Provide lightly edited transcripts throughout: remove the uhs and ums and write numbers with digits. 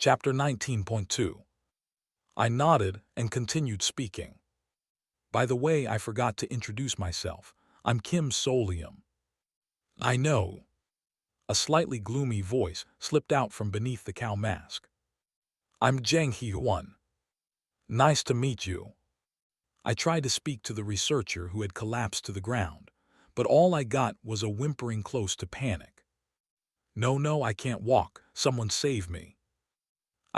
Chapter 19.2. I nodded and continued speaking. By the way, I forgot to introduce myself. I'm Kim Solium. I know. A slightly gloomy voice slipped out from beneath the cow mask. I'm Jang Hee-Hwan. Nice to meet you. I tried to speak to the researcher who had collapsed to the ground, but all I got was a whimpering close to panic. No, I can't walk. Someone save me.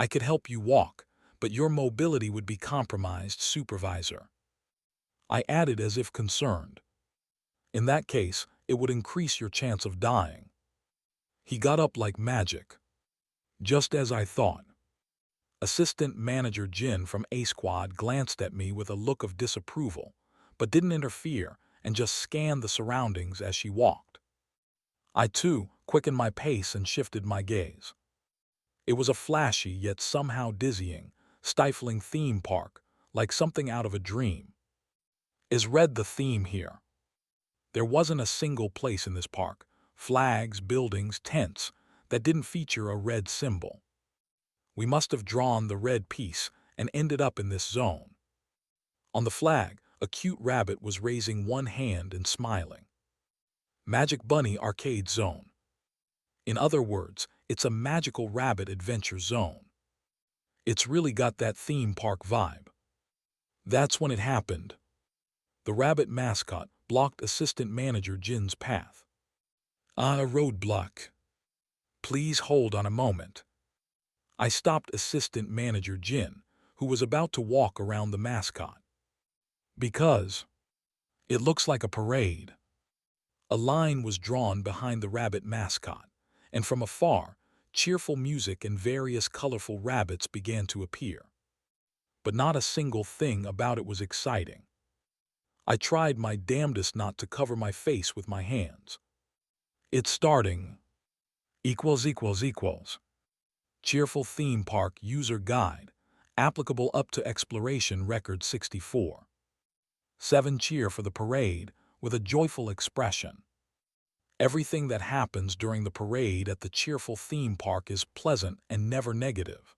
I could help you walk, but your mobility would be compromised, supervisor. I added as if concerned. In that case, it would increase your chance of dying. He got up like magic. Just as I thought. Assistant Manager Jin from A Squad glanced at me with a look of disapproval, but didn't interfere and just scanned the surroundings as she walked. I too quickened my pace and shifted my gaze. It was a flashy yet somehow dizzying, stifling theme park, like something out of a dream. Is red the theme here? There wasn't a single place in this park, flags, buildings, tents, that didn't feature a red symbol. We must have drawn the red piece and ended up in this zone. On the flag, a cute rabbit was raising one hand and smiling. Magic Bunny Arcade Zone. In other words, it's a magical rabbit adventure zone. It's really got that theme park vibe. That's when it happened. The rabbit mascot blocked Assistant Manager Jin's path. A roadblock. Please hold on a moment. I stopped Assistant Manager Jin, who was about to walk around the mascot. Because it looks like a parade. A line was drawn behind the rabbit mascot, and from afar, cheerful music and various colorful rabbits began to appear. But not a single thing about it was exciting. I tried my damnedest not to cover my face with my hands. It's starting. == Cheerful Theme Park User Guide, applicable up to Exploration Record 64. 7 Cheer for the parade with a joyful expression. Everything that happens during the parade at the cheerful theme park is pleasant and never negative.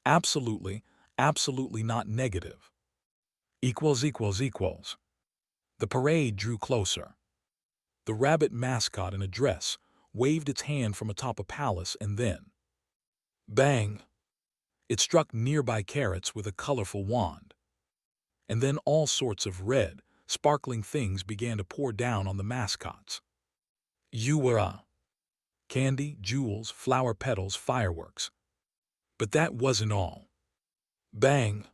Absolutely not negative. == The parade drew closer. The rabbit mascot in a dress waved its hand from atop a palace and then, bang! It struck nearby carrots with a colorful wand. And then all sorts of red, sparkling things began to pour down on the mascots. Candy, jewels, flower petals, fireworks. But that wasn't all. Bang!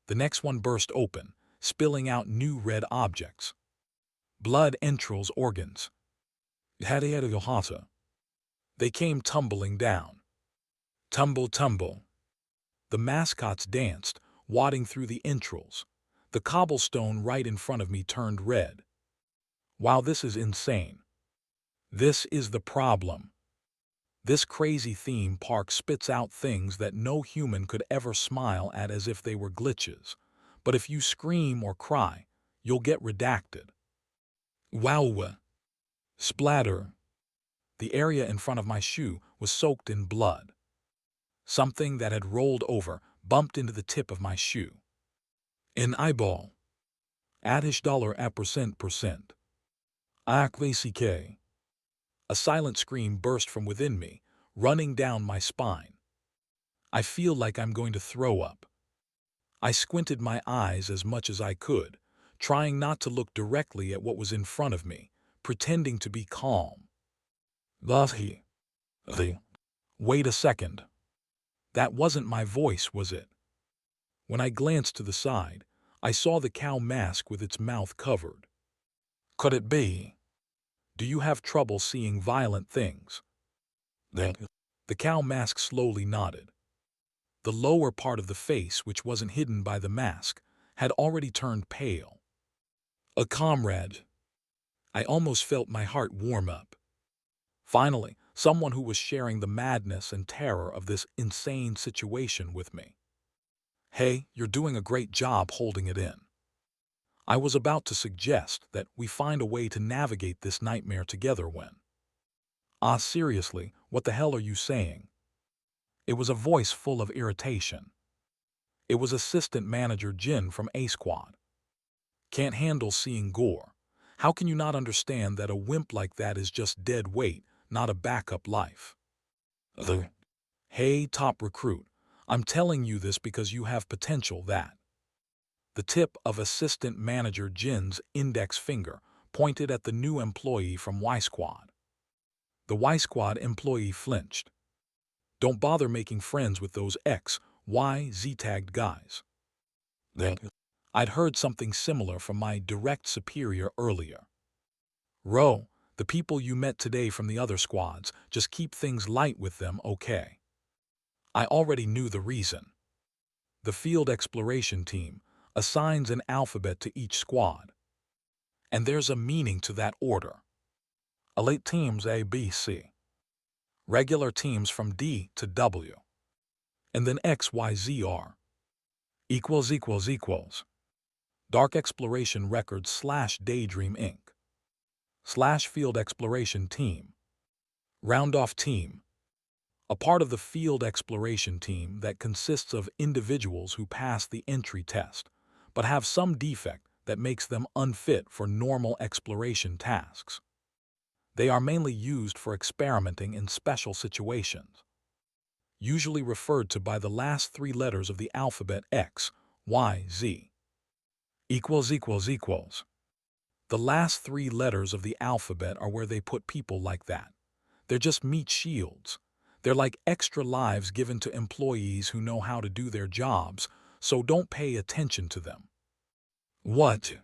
The next one burst open, spilling out new red objects. Blood, entrails, organs. They came tumbling down. Tumble. The mascots danced, wadding through the entrails. The cobblestone right in front of me turned red. Wow, this is insane. This is the problem. This crazy theme park spits out things that no human could ever smile at as if they were glitches. But if you scream or cry, you'll get redacted. Wow! Splatter! The area in front of my shoe was soaked in blood. Something that had rolled over bumped into the tip of my shoe. An eyeball. $% ACK. A silent scream burst from within me, running down my spine. I feel like I'm going to throw up. I squinted my eyes as much as I could, trying not to look directly at what was in front of me, pretending to be calm. Wait a second. That wasn't my voice, was it? When I glanced to the side, I saw the cow mask with its mouth covered. Could it be? Do you have trouble seeing violent things? The cow mask slowly nodded. The lower part of the face, which wasn't hidden by the mask, had already turned pale. A comrade. I almost felt my heart warm up. Finally, someone who was sharing the madness and terror of this insane situation with me. Hey, you're doing a great job holding it in. I was about to suggest that we find a way to navigate this nightmare together when. Seriously, what the hell are you saying? It was a voice full of irritation. It was Assistant Manager Jin from A Squad. Can't handle seeing gore. How can you not understand that a wimp like that is just dead weight, not a backup life? Hey, top recruit, I'm telling you this because you have potential that. The tip of Assistant Manager Jin's index finger pointed at the new employee from Y Squad. The Y Squad employee flinched. Don't bother making friends with those X, Y, Z-tagged guys. I'd heard something similar from my direct superior earlier. Ro, the people you met today from the other squads, just keep things light with them, okay? I already knew the reason. The field exploration team assigns an alphabet to each squad. And there's a meaning to that order. Elite teams A, B, C. Regular teams from D to W. And then X, Y, Z, R. == Dark Exploration Records / Daydream Inc. / Field Exploration Team. Round-off team. A part of the field exploration team that consists of individuals who pass the entry test, but have some defect that makes them unfit for normal exploration tasks. They are mainly used for experimenting in special situations. Usually referred to by the last 3 letters of the alphabet X, Y, Z. == The last 3 letters of the alphabet are where they put people like that. They're just meat shields. They're like extra lives given to employees who know how to do their jobs, so don't pay attention to them. What?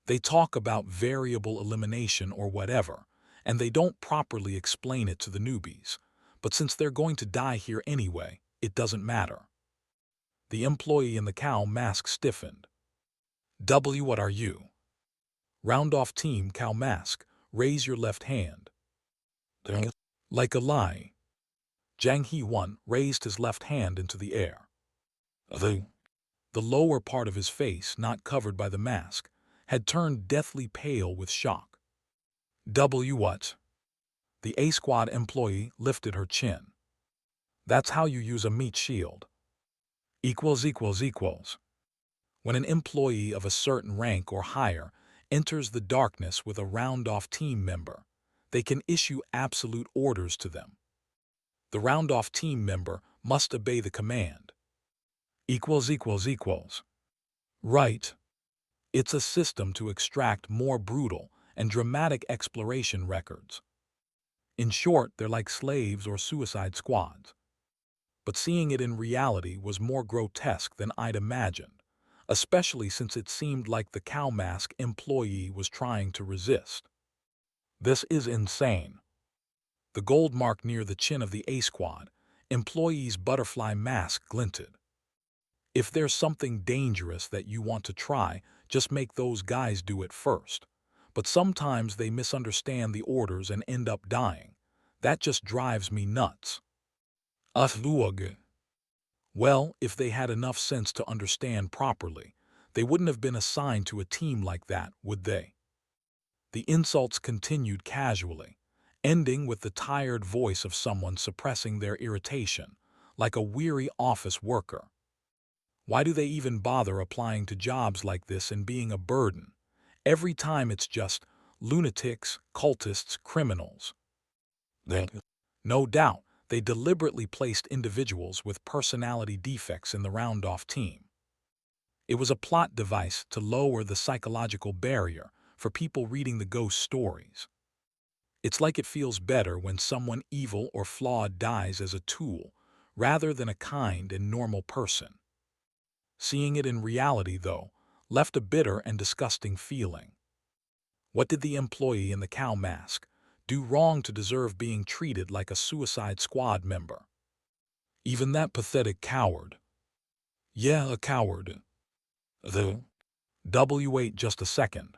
They talk about variable elimination or whatever, and they don't properly explain it to the newbies. But since they're going to die here anyway, it doesn't matter. The employee in the cow mask stiffened. W, what are you? Round-off team cow mask, raise your left hand. Like a lie. Jang Hee-won raised his left hand into the air. The lower part of his face, not covered by the mask, had turned deathly pale with shock. W, what? The A Squad employee lifted her chin. That's how you use a meat shield. == When an employee of a certain rank or higher enters the darkness with a round-off team member, they can issue absolute orders to them. The round-off team member must obey the command. == Right. It's a system to extract more brutal and dramatic exploration records. In short, they're like slaves or suicide squads. But seeing it in reality was more grotesque than I'd imagined, especially since it seemed like the cow mask employee was trying to resist. This is insane. The gold mark near the chin of the A Squad employee's butterfly mask glinted. If there's something dangerous that you want to try, just make those guys do it first. But sometimes they misunderstand the orders and end up dying. That just drives me nuts. Well, if they had enough sense to understand properly, they wouldn't have been assigned to a team like that, would they? The insults continued casually, ending with the tired voice of someone suppressing their irritation, like a weary office worker. Why do they even bother applying to jobs like this and being a burden? Every time it's just lunatics, cultists, criminals. No doubt, they deliberately placed individuals with personality defects in the round-off team. It was a plot device to lower the psychological barrier for people reading the ghost stories. It's like it feels better when someone evil or flawed dies as a tool, rather than a kind and normal person. Seeing it in reality, though, left a bitter and disgusting feeling. What did the employee in the cow mask do wrong to deserve being treated like a suicide squad member? Even that pathetic coward. Yeah, a coward. Wait just a second.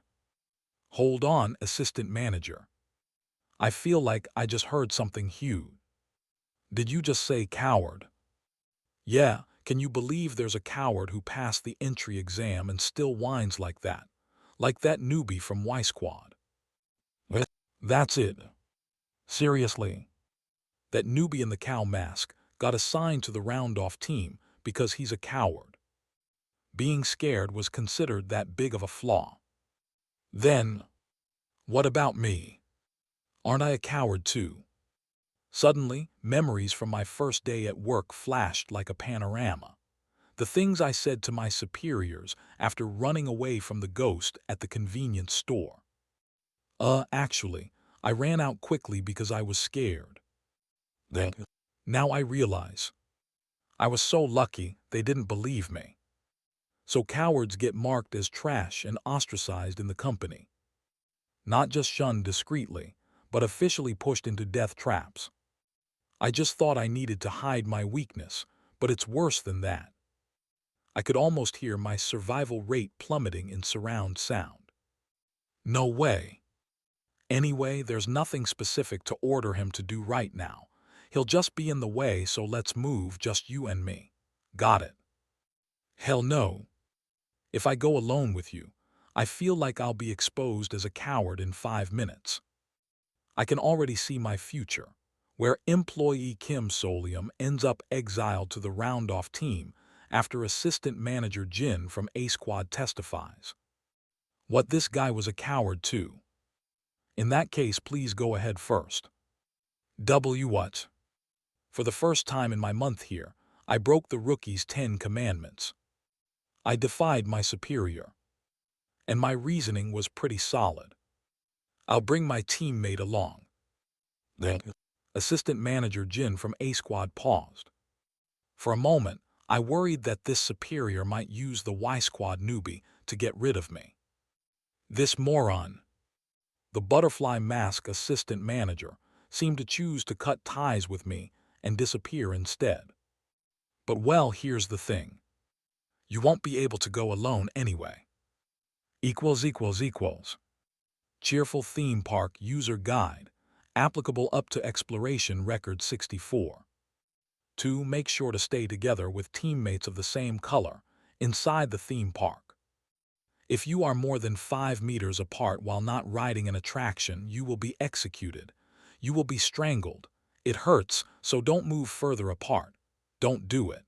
Hold on, assistant manager. I feel like I just heard something huge. Did you just say coward? Yeah, can you believe there's a coward who passed the entry exam and still whines like that? Like that newbie from Y Squad. That's it. Seriously. That newbie in the cow mask got assigned to the round-off team because he's a coward. Being scared was considered that big of a flaw. Then, what about me? Aren't I a coward too? Suddenly, memories from my first day at work flashed like a panorama. The things I said to my superiors after running away from the ghost at the convenience store. Actually, I ran out quickly because I was scared. Then, now I realize, I was so lucky they didn't believe me. So cowards get marked as trash and ostracized in the company. Not just shunned discreetly, but officially pushed into death traps. I just thought I needed to hide my weakness, but it's worse than that. I could almost hear my survival rate plummeting in surround sound. No way. Anyway, there's nothing specific to order him to do right now. He'll just be in the way, so let's move, just you and me. Got it? Hell no. If I go alone with you, I feel like I'll be exposed as a coward in 5 minutes. I can already see my future, where employee Kim Solium ends up exiled to the round-off team after assistant manager Jin from A Squad testifies. What, this guy was a coward too? In that case, please go ahead first. What? For the first time in my month here, I broke the rookie's 10 commandments. I defied my superior. And my reasoning was pretty solid. I'll bring my teammate along. Then, assistant manager Jin from A Squad paused. For a moment, I worried that this superior might use the Y Squad newbie to get rid of me. This moron. The butterfly mask assistant manager seemed to choose to cut ties with me and disappear instead. But well, here's the thing. You won't be able to go alone anyway. Cheerful theme park user guide, applicable up to exploration record 64. 2. Make sure to stay together with teammates of the same color inside the theme park. If you are more than 5 meters apart while not riding an attraction, you will be executed. You will be strangled. It hurts, so don't move further apart. Don't do it.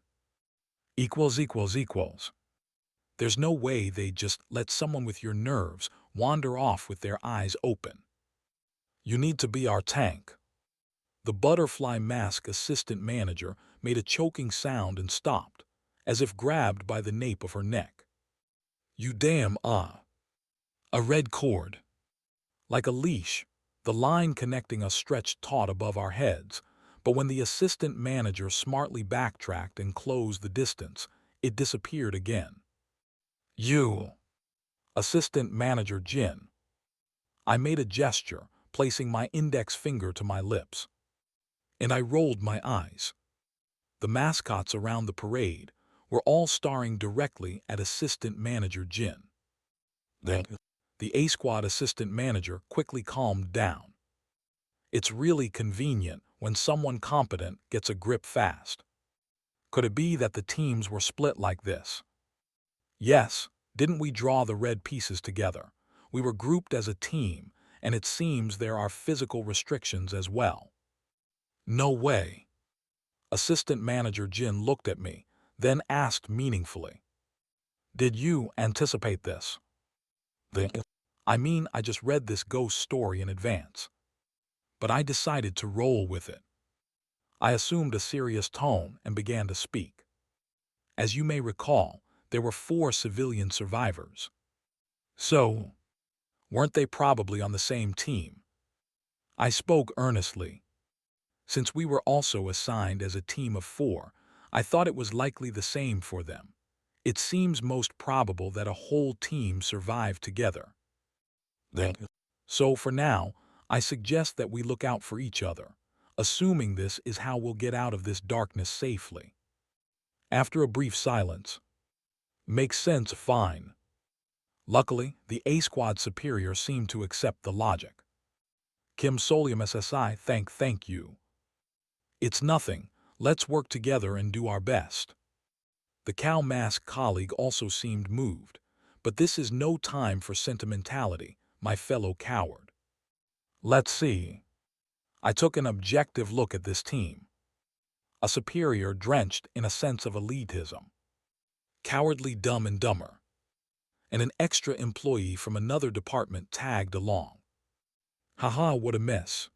There's no way they just let someone with your nerves wander off with their eyes open. You need to be our tank. The butterfly mask assistant manager made a choking sound and stopped, as if grabbed by the nape of her neck. You damn, A red cord. Like a leash, the line connecting us stretched taut above our heads, but when the assistant manager smartly backtracked and closed the distance, it disappeared again. You. Assistant manager Jin. I made a gesture, placing my index finger to my lips. And I rolled my eyes. The mascots around the parade were all staring directly at assistant manager Jin. Then, the A Squad assistant manager quickly calmed down. It's really convenient when someone competent gets a grip fast. Could it be that the teams were split like this? Yes, didn't we draw the red pieces together? We were grouped as a team, and it seems there are physical restrictions as well. No way. Assistant manager Jin looked at me, then asked meaningfully. Did you anticipate this? I just read this ghost story in advance. But I decided to roll with it. I assumed a serious tone and began to speak. As you may recall, there were 4 civilian survivors. So, weren't they probably on the same team? I spoke earnestly. Since we were also assigned as a team of 4, I thought it was likely the same for them. It seems most probable that a whole team survived together. So for now, I suggest that we look out for each other, assuming this is how we'll get out of this darkness safely. After a brief silence. Makes sense, fine. Luckily, the A Squad superior seemed to accept the logic. Kim Solium SSI, thank you. It's nothing, let's work together and do our best. The cow mask colleague also seemed moved, but this is no time for sentimentality, my fellow coward. Let's see. I took an objective look at this team. a superior drenched in a sense of elitism, cowardly Dumb and Dumber, and an extra employee from another department tagged along. Haha, what a mess.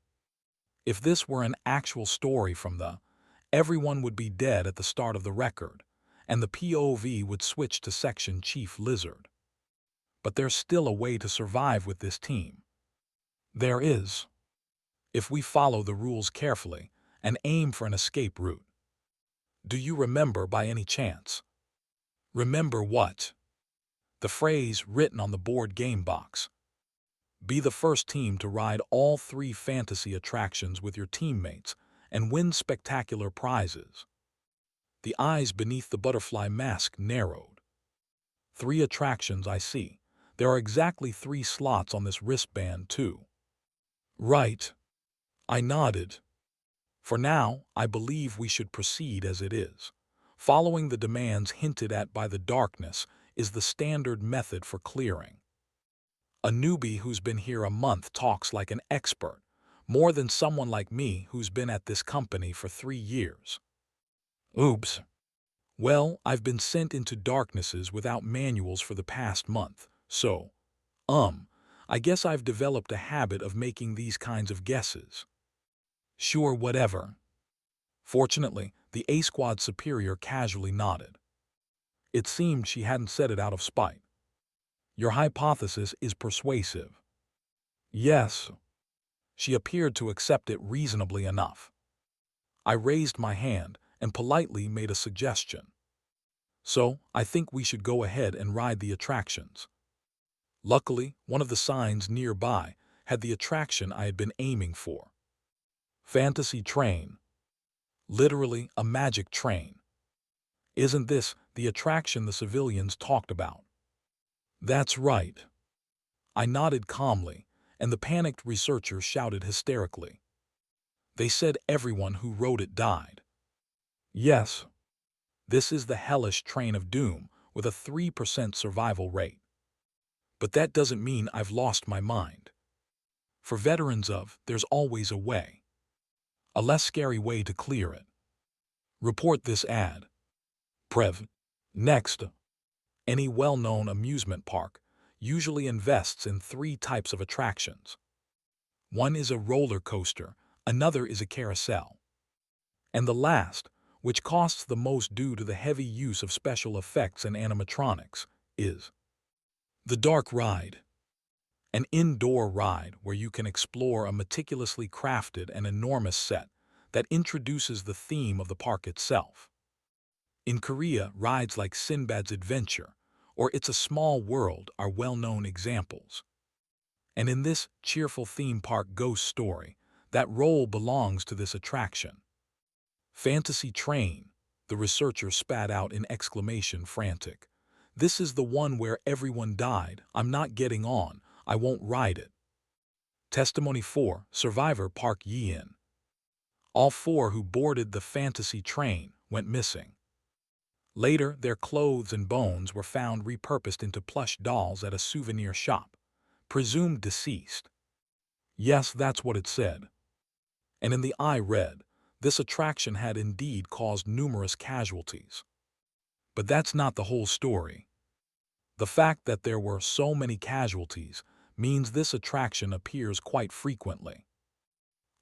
If this were an actual story from everyone would be dead at the start of the record, and the POV would switch to Section Chief Lizard. But there's still a way to survive with this team. There is, if we follow the rules carefully and aim for an escape route. Do you remember by any chance? Remember what? The phrase written on the board game box. Be the first team to ride all 3 fantasy attractions with your teammates and win spectacular prizes. The eyes beneath the butterfly mask narrowed. 3 attractions, I see. There are exactly 3 slots on this wristband, too. Right. I nodded. For now, I believe we should proceed as it is. Following the demands hinted at by the darkness is the standard method for clearing. A newbie who's been here a month talks like an expert, more than someone like me who's been at this company for 3 years. Oops. Well, I've been sent into darknesses without manuals for the past month, so, I guess I've developed a habit of making these kinds of guesses. Sure, whatever. Fortunately, the A-Squad superior casually nodded. It seemed she hadn't said it out of spite. Your hypothesis is persuasive. Yes. She appeared to accept it reasonably enough. I raised my hand and politely made a suggestion. So, I think we should go ahead and ride the attractions. Luckily, one of the signs nearby had the attraction I had been aiming for. Fantasy Train. Literally a magic train. Isn't this the attraction the civilians talked about? That's right. I nodded calmly, and the panicked researcher shouted hysterically. They said everyone who rode it died. Yes. This is the hellish train of doom with a 3% survival rate. But that doesn't mean I've lost my mind. For veterans there's always a way. A less scary way to clear it. Report this ad. Prev. Next. Any well-known amusement park usually invests in 3 types of attractions. One is a roller coaster, another is a carousel. And the last, which costs the most due to the heavy use of special effects and animatronics, is the dark ride. An indoor ride where you can explore a meticulously crafted and enormous set that introduces the theme of the park itself. In Korea, rides like Sinbad's Adventure or It's a Small World are well-known examples. And in this cheerful theme park ghost story, that role belongs to this attraction. Fantasy Train, the researcher spat out in exclamation frantic. This is the one where everyone died. I'm not getting on. I won't ride it. Testimony 4, Survivor Park Yin. All 4 who boarded the Fantasy Train went missing. Later, their clothes and bones were found repurposed into plush dolls at a souvenir shop, presumed deceased. Yes, that's what it said. And in the I read, this attraction had indeed caused numerous casualties. But that's not the whole story. The fact that there were so many casualties means this attraction appears quite frequently.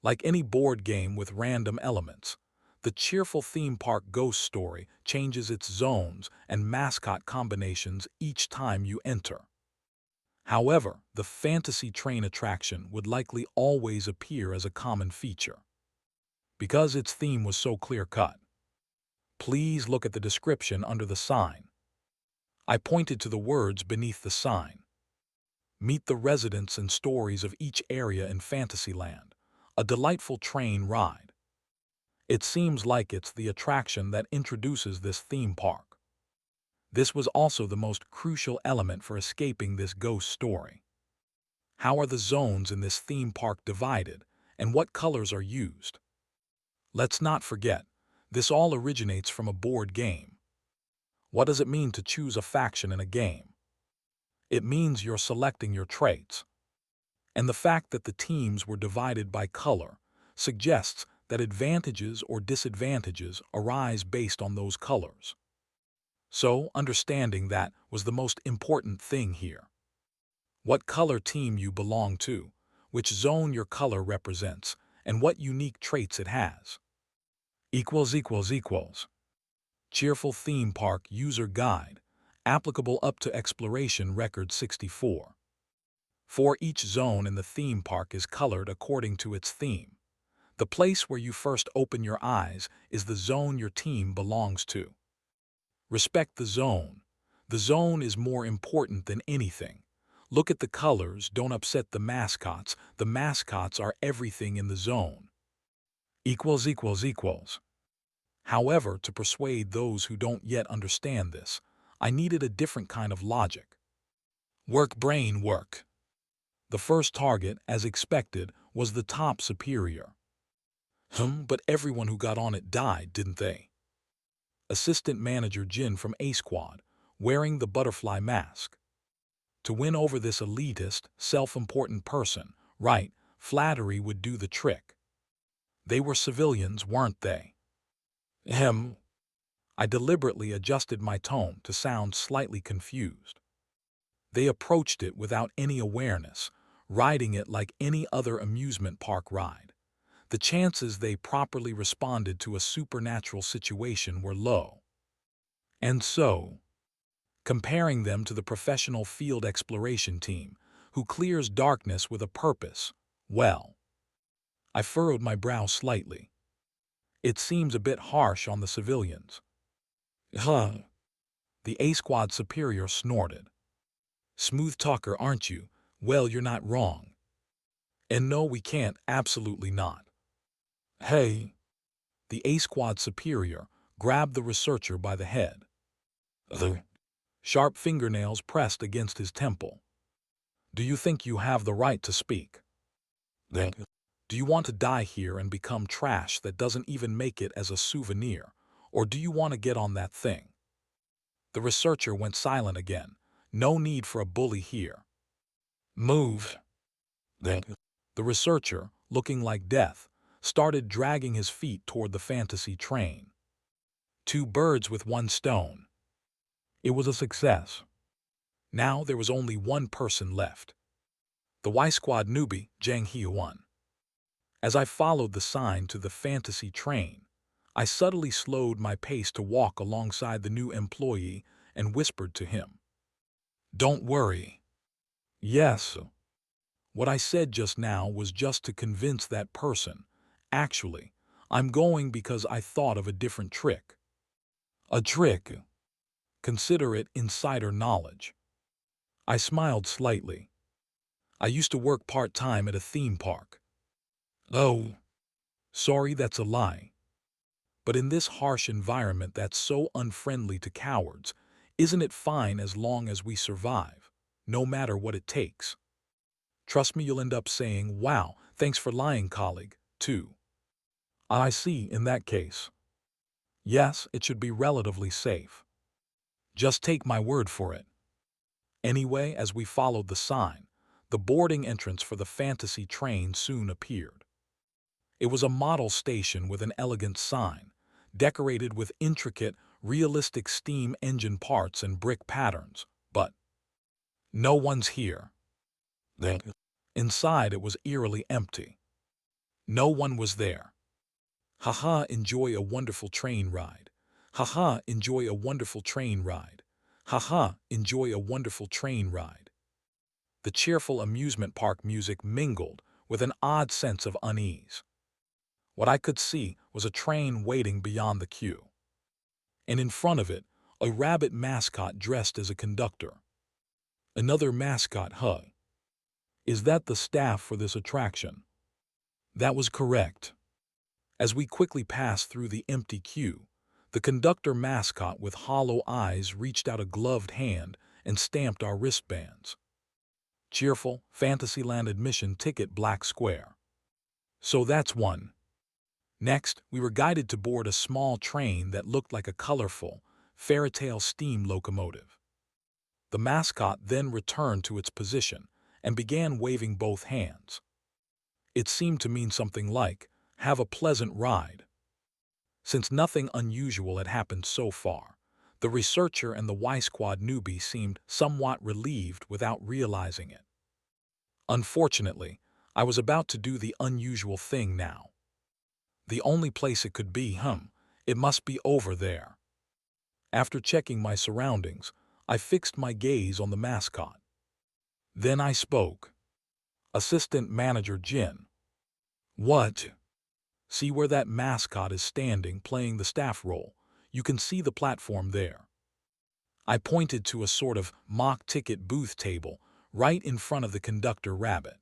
Like any board game with random elements, the cheerful theme park ghost story changes its zones and mascot combinations each time you enter. However, the Fantasy Train attraction would likely always appear as a common feature, because its theme was so clear-cut. Please look at the description under the sign. I pointed to the words beneath the sign. Meet the residents and stories of each area in Fantasyland, a delightful train ride. It seems like it's the attraction that introduces this theme park. This was also the most crucial element for escaping this ghost story. How are the zones in this theme park divided, and what colors are used? Let's not forget, this all originates from a board game. What does it mean to choose a faction in a game? It means you're selecting your traits. And the fact that the teams were divided by color suggests that advantages or disadvantages arise based on those colors. So, understanding that was the most important thing here. What color team you belong to, which zone your color represents, and what unique traits it has. Equals. Cheerful Theme Park User Guide, applicable up to Exploration Record 64. For each zone in the theme park is colored according to its theme. The place where you first open your eyes is the zone your team belongs to. Respect the zone. The zone is more important than anything. Look at the colors, don't upset the mascots. The mascots are everything in the zone. Equals. However, to persuade those who don't yet understand this, I needed a different kind of logic. Work. The first target, as expected, was the top superior. But everyone who got on it died, didn't they? Assistant Manager Jin from A Squad, wearing the butterfly mask. To win over this elitist, self-important person, right, flattery would do the trick. They were civilians, weren't they? I deliberately adjusted my tone to sound slightly confused. They approached it without any awareness, riding it like any other amusement park ride. The chances they properly responded to a supernatural situation were low. And so, comparing them to the professional field exploration team, who clears darkness with a purpose, well, I furrowed my brow slightly. It seems a bit harsh on the civilians. The A Squad superior snorted. Smooth talker, aren't you? Well, you're not wrong. And no, we can't, absolutely not. Hey! The A Squad superior grabbed the researcher by the head. The sharp fingernails pressed against his temple. Do you think you have the right to speak? Do you want to die here and become trash that doesn't even make it as a souvenir, or do you want to get on that thing? The researcher went silent again. No need for a bully here. Move. The researcher, looking like death, started dragging his feet toward the fantasy train. 2 birds with 1 stone. It was a success. Now there was only one person left. The Y Squad newbie, Jang Hee-won. As I followed the sign to the fantasy train, I subtly slowed my pace to walk alongside the new employee and whispered to him. Don't worry. Yes. What I said just now was just to convince that person. Actually, I'm going because I thought of a different trick. A trick? Consider it insider knowledge. I smiled slightly. I used to work part-time at a theme park. Oh, sorry, that's a lie. But in this harsh environment that's so unfriendly to cowards, isn't it fine as long as we survive, no matter what it takes? Trust me, you'll end up saying, wow, thanks for lying, colleague, too. I see, in that case. Yes, it should be relatively safe. Just take my word for it. Anyway, as we followed the sign, the boarding entrance for the fantasy train soon appeared. It was a model station with an elegant sign, decorated with intricate, realistic steam engine parts and brick patterns, but no one's here. Inside it was eerily empty. No one was there. Haha, enjoy a wonderful train ride. Haha, enjoy a wonderful train ride. Haha, enjoy a wonderful train ride. The cheerful amusement park music mingled with an odd sense of unease. What I could see was a train waiting beyond the queue. And in front of it, a rabbit mascot dressed as a conductor. Another mascot, huh? Is that the staff for this attraction? That was correct. As we quickly passed through the empty queue, the conductor mascot with hollow eyes reached out a gloved hand and stamped our wristbands. Cheerful, Fantasyland admission ticket, black square. So that's one. Next, we were guided to board a small train that looked like a colorful, fairytale steam locomotive. The mascot then returned to its position and began waving both hands. It seemed to mean something like, Have a pleasant ride. Since nothing unusual had happened so far, the researcher and the Y Squad newbie seemed somewhat relieved without realizing it. Unfortunately, I was about to do the unusual thing now. The only place it could be, it must be over there. After checking my surroundings, I fixed my gaze on the mascot. Then I spoke. Assistant Manager Jin. What? See where that mascot is standing playing the staff role? You can see the platform there. I pointed to a sort of mock ticket booth table right in front of the conductor rabbit.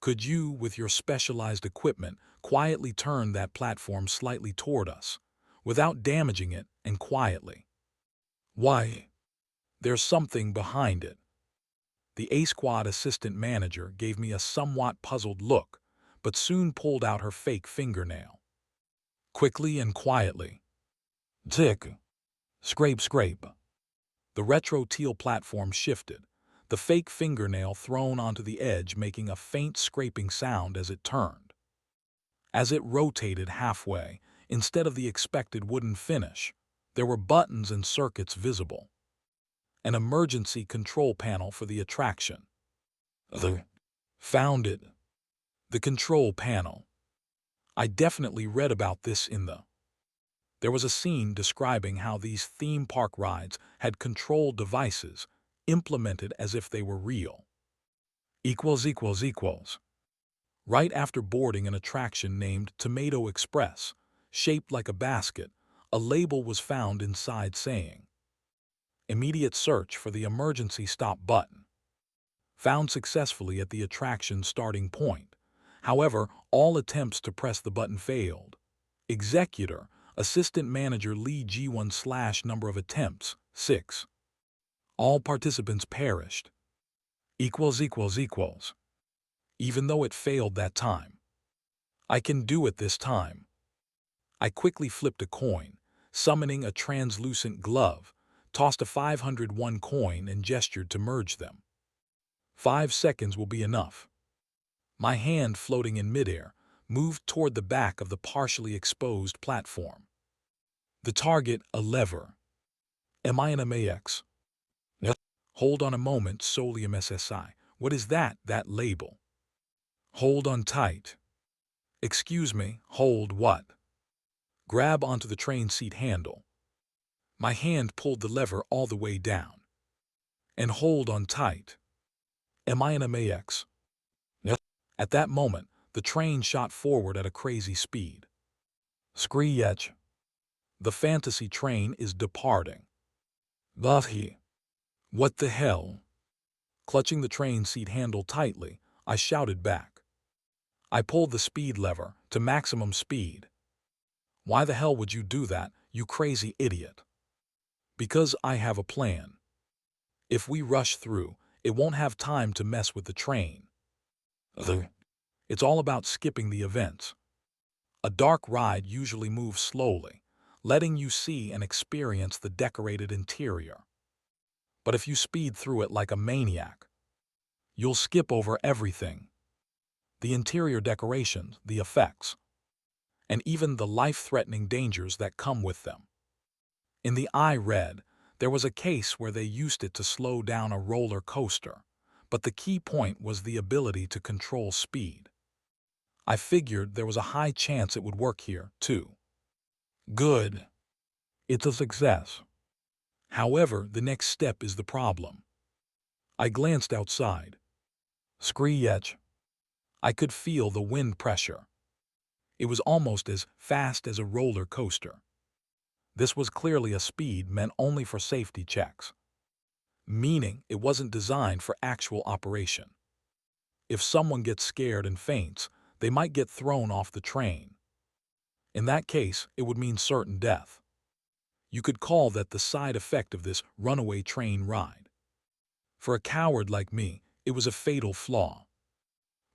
Could you, with your specialized equipment, quietly turn that platform slightly toward us, without damaging it, and quietly? Why? There's something behind it. The A-Squad assistant manager gave me a somewhat puzzled look, but soon pulled out her fake fingernail. Quickly and quietly. Tick. Scrape, scrape. The retro teal platform shifted, the fake fingernail thrown onto the edge making a faint scraping sound as it turned. As it rotated halfway, instead of the expected wooden finish, there were buttons and circuits visible. An emergency control panel for the attraction. Found it. The control panel. I definitely read about this in the... There was a scene describing how these theme park rides had control devices implemented as if they were real. Right after boarding an attraction named Tomato Express, shaped like a basket, a label was found inside saying, "Immediate search for the emergency stop button." Found successfully at the attraction's starting point. However, all attempts to press the button failed. Executor, Assistant Manager Lee G1 / number of attempts, 6. All participants perished. Even though it failed that time. I can do it this time. I quickly flipped a coin, summoning a translucent glove, tossed a 501 coin and gestured to merge them. 5 seconds will be enough. My hand floating in midair moved toward the back of the partially exposed platform. The target, a lever. Am I an MAX? Yep. Hold on a moment, Solium SSI. What is that label? Hold on tight. Excuse me, hold what? Grab onto the train seat handle. My hand pulled the lever all the way down. And hold on tight. Am I an MAX? Yep. At that moment, the train shot forward at a crazy speed. Screech. The fantasy train is departing. Buffy. What the hell? Clutching the train seat handle tightly, I shouted back. I pulled the speed lever to maximum speed. Why the hell would you do that, you crazy idiot? Because I have a plan. If we rush through, it won't have time to mess with the train. It's all about skipping the events. A dark ride usually moves slowly, letting you see and experience the decorated interior. But if you speed through it like a maniac, you'll skip over everything. The interior decorations, the effects, and even the life-threatening dangers that come with them. In the I read, there was a case where they used it to slow down a roller coaster, but the key point was the ability to control speed. I figured there was a high chance it would work here, too. Good. It's a success. However, the next step is the problem. I glanced outside. Screech. I could feel the wind pressure. It was almost as fast as a roller coaster. This was clearly a speed meant only for safety checks, meaning it wasn't designed for actual operation. If someone gets scared and faints, they might get thrown off the train. In that case, it would mean certain death. You could call that the side effect of this runaway train ride. For a coward like me, it was a fatal flaw.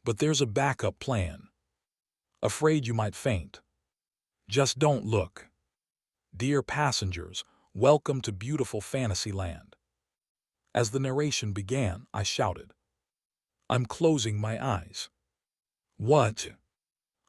But there's a backup plan. Afraid you might faint? Just don't look. Dear passengers, welcome to beautiful Fantasyland. As the narration began, I shouted. I'm closing my eyes. What?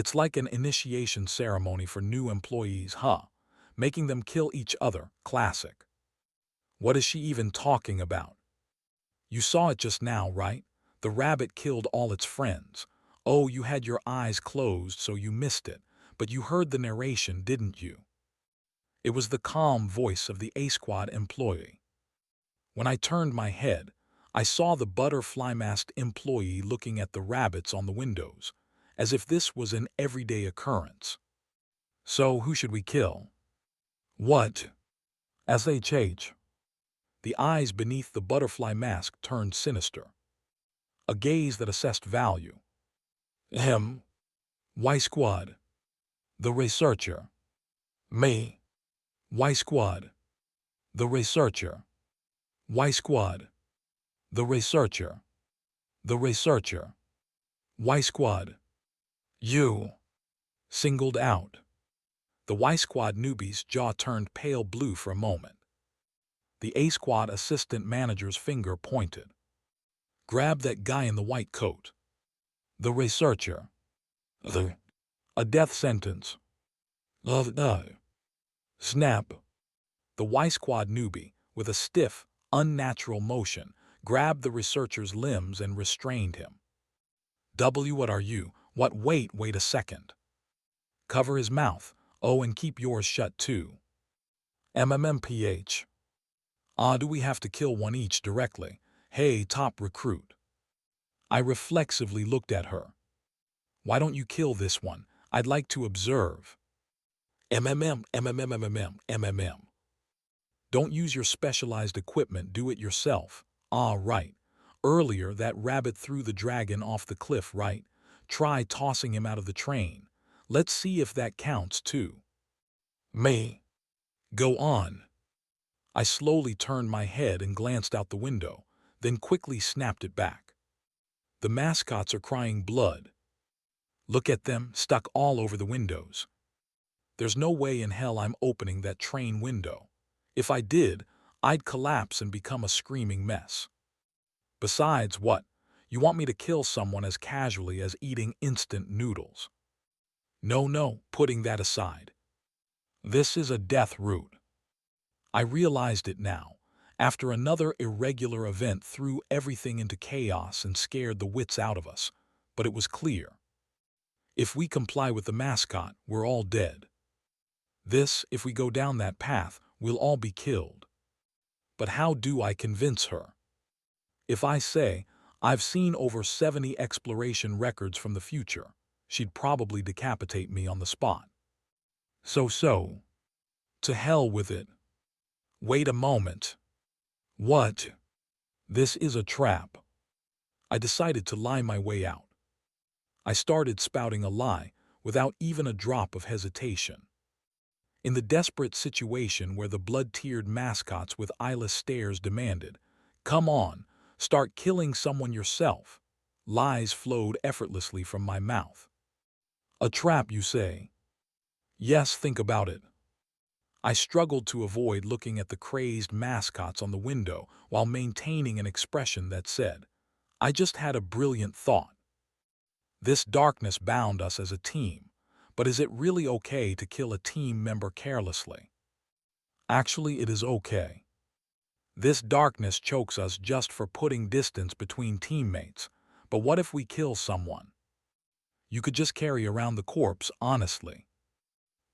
It's like an initiation ceremony for new employees, huh? Making them kill each other. Classic. What is she even talking about? You saw it just now, right? The rabbit killed all its friends. Oh, you had your eyes closed so you missed it, but you heard the narration, didn't you? It was the calm voice of the A-Squad employee. When I turned my head, I saw the butterfly-masked employee looking at the rabbits on the windows, as if this was an everyday occurrence. So, who should we kill? What? SHH. The eyes beneath the butterfly mask turned sinister. A gaze that assessed value. Him. Y Squad. The researcher. Me. Y Squad. The researcher. Y Squad. The researcher. The researcher. Y Squad. You. Singled out. The Y Squad newbie's jaw turned pale blue for a moment. The A Squad assistant manager's finger pointed. Grab that guy in the white coat. The researcher. A death sentence. Snap. The Y Squad newbie, with a stiff, unnatural motion, grabbed the researcher's limbs and restrained him. What are you? What? Wait a second. Cover his mouth. Oh, and keep yours shut too. MMMPH. Do we have to kill one each directly? Hey, top recruit. I reflexively looked at her. Why don't you kill this one? I'd like to observe. MMM. Don't use your specialized equipment, do it yourself. Right. Earlier, that rabbit threw the dragon off the cliff, right? Try tossing him out of the train. Let's see if that counts, too. Me. Go on. I slowly turned my head and glanced out the window, then quickly snapped it back. The mascots are crying blood. Look at them, stuck all over the windows. There's no way in hell I'm opening that train window. If I did, I'd collapse and become a screaming mess. Besides, what? You want me to kill someone as casually as eating instant noodles? No, putting that aside. This is a death route. I realized it now, after another irregular event threw everything into chaos and scared the wits out of us, but it was clear. If we comply with the mascot, we're all dead. If we go down that path, we'll all be killed. But how do I convince her? If I say, I've seen over 70 exploration records from the future, she'd probably decapitate me on the spot. So, to hell with it. Wait a moment. What? This is a trap. I decided to lie my way out. I started spouting a lie without even a drop of hesitation. In the desperate situation where the blood-tiered mascots with eyeless stares demanded, "Come on, start killing someone yourself," lies flowed effortlessly from my mouth. A trap, you say? Yes, think about it. I struggled to avoid looking at the crazed mascots on the window while maintaining an expression that said, I just had a brilliant thought. This darkness bound us as a team, but is it really okay to kill a team member carelessly? Actually, it is okay. This darkness chokes us just for putting distance between teammates, but what if we kill someone? You could just carry around the corpse, honestly.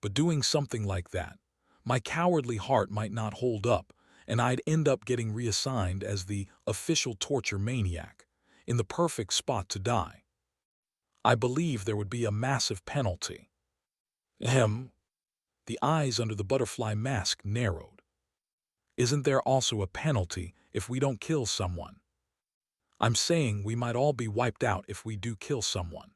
But doing something like that, my cowardly heart might not hold up, and I'd end up getting reassigned as the official torture maniac, in the perfect spot to die. I believe there would be a massive penalty. The eyes under the butterfly mask narrowed. Isn't there also a penalty if we don't kill someone? I'm saying we might all be wiped out if we do kill someone.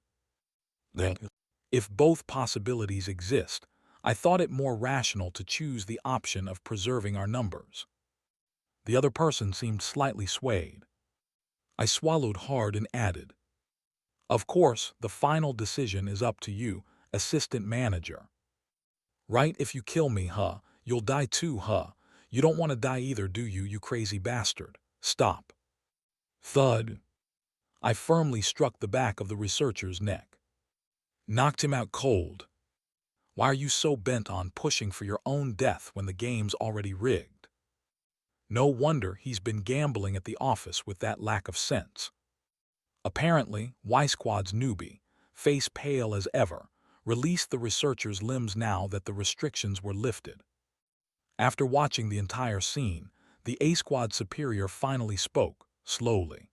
If both possibilities exist, I thought it more rational to choose the option of preserving our numbers. The other person seemed slightly swayed. I swallowed hard and added, Of course, the final decision is up to you, assistant manager. Right, if you kill me, you'll die too, You don't want to die either, do you, you crazy bastard? Stop. Thud. I firmly struck the back of the researcher's neck. Knocked him out cold. Why are you so bent on pushing for your own death when the game's already rigged? No wonder he's been gambling at the office with that lack of sense. Apparently, Y Squad's newbie, face pale as ever, released the researcher's limbs now that the restrictions were lifted. After watching the entire scene, the A Squad superior finally spoke, slowly.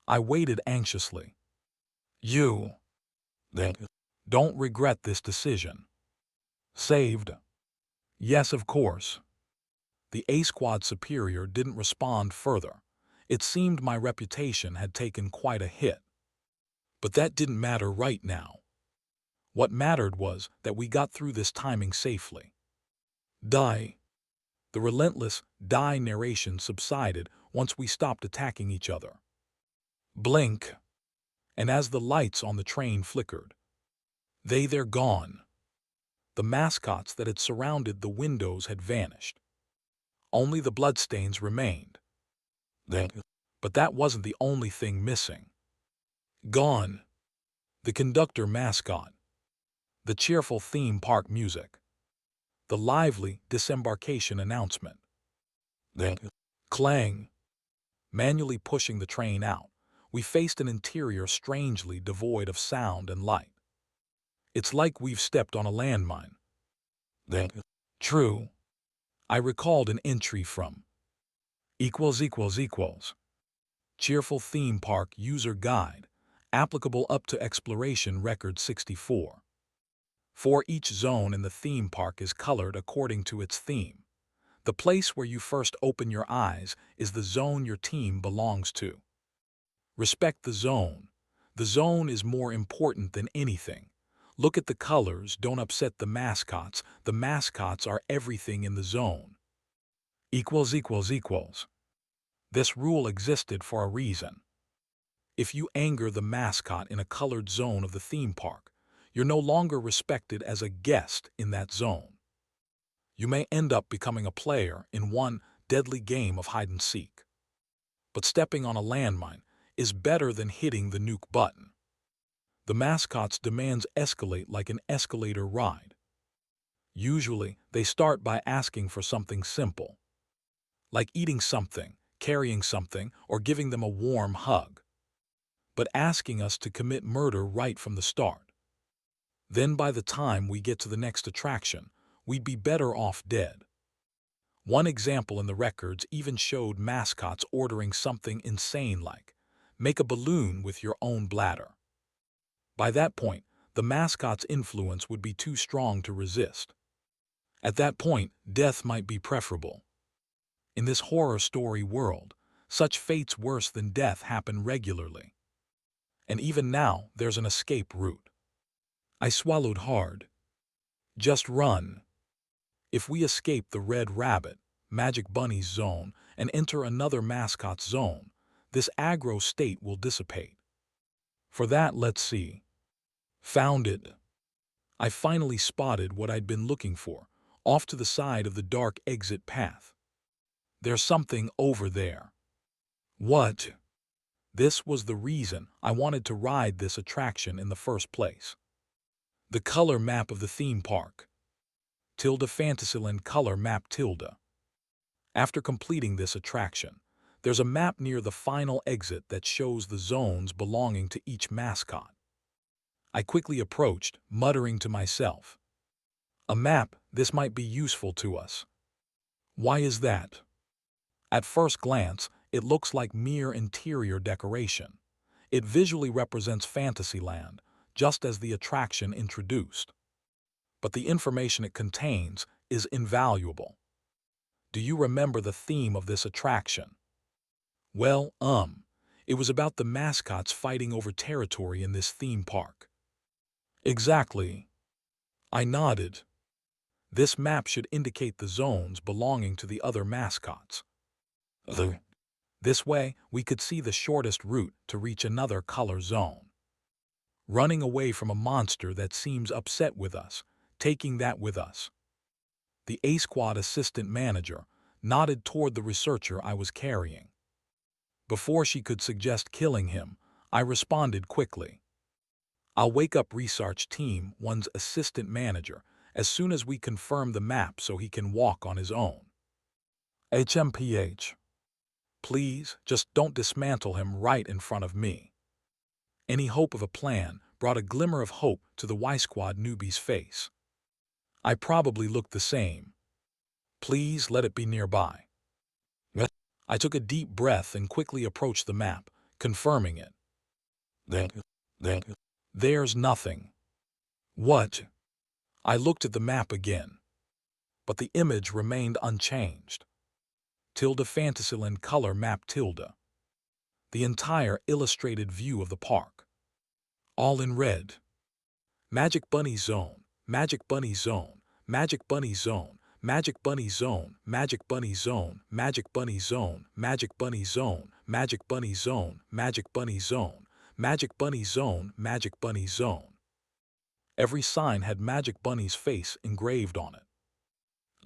I waited anxiously. You don't regret this decision. Saved. Yes, of course. The A Squad superior didn't respond further. It seemed my reputation had taken quite a hit. But that didn't matter right now. What mattered was that we got through this timing safely. Die. The relentless die narration subsided once we stopped attacking each other. Blink. And as the lights on the train flickered, they're gone. The mascots that had surrounded the windows had vanished. Only the bloodstains remained. But that wasn't the only thing missing. Gone. The conductor mascot. The cheerful theme park music. The lively disembarkation announcement. Clang. Manually pushing the train out, we faced an interior strangely devoid of sound and light. It's like we've stepped on a landmine. True. I recalled an entry from ===. Cheerful theme park user guide, applicable up to exploration record 64. For each zone in the theme park is colored according to its theme. The place where you first open your eyes is the zone your team belongs to. Respect the zone. The zone is more important than anything. Look at the colors, don't upset the mascots. The mascots are everything in the zone. ===. This rule existed for a reason. If you anger the mascot in a colored zone of the theme park, you're no longer respected as a guest in that zone. You may end up becoming a player in one deadly game of hide-and-seek. But stepping on a landmine is better than hitting the nuke button. The mascot's demands escalate like an escalator ride. Usually, they start by asking for something simple, like eating something, carrying something, or giving them a warm hug, but asking us to commit murder right from the start. Then by the time we get to the next attraction, we'd be better off dead. One example in the records even showed mascots ordering something insane like, make a balloon with your own bladder. By that point, the mascot's influence would be too strong to resist. At that point, death might be preferable. In this horror story world, such fates worse than death happen regularly. And even now, there's an escape route. I swallowed hard. Just run. If we escape the Red Rabbit, Magic Bunny's zone, and enter another mascot's zone, this aggro state will dissipate. For that, let's see. Found it. I finally spotted what I'd been looking for, off to the side of the dark exit path. There's something over there. What? This was the reason I wanted to ride this attraction in the first place. The color map of the theme park. Fantasyland color map . After completing this attraction, there's a map near the final exit that shows the zones belonging to each mascot. I quickly approached, muttering to myself, "A map, this might be useful to us." Why is that? At first glance, it looks like mere interior decoration. It visually represents Fantasyland, just as the attraction introduced. But the information it contains is invaluable. Do you remember the theme of this attraction? Well, it was about the mascots fighting over territory in this theme park. Exactly. I nodded. This map should indicate the zones belonging to the other mascots. This way, we could see the shortest route to reach another color zone. Running away from a monster that seems upset with us, taking that with us. The A Squad assistant manager nodded toward the researcher I was carrying. Before she could suggest killing him, I responded quickly. I'll wake up research team, one's assistant manager, as soon as we confirm the map so he can walk on his own. HMPH. Please, just don't dismantle him right in front of me. Any hope of a plan brought a glimmer of hope to the Y Squad newbie's face. I probably looked the same. Please let it be nearby. I took a deep breath and quickly approached the map, confirming it. There's nothing. What? I looked at the map again, but the image remained unchanged. Fantasyland color map . The entire illustrated view of the park. All in red. Magic Bunny Zone, Magic Bunny Zone, Magic Bunny Zone, Magic Bunny Zone, Magic Bunny Zone, Magic Bunny Zone, Magic Bunny Zone, Magic Bunny Zone, Magic Bunny Zone, Magic Bunny Zone, Magic Bunny Zone. Every sign had Magic Bunny's face engraved on it.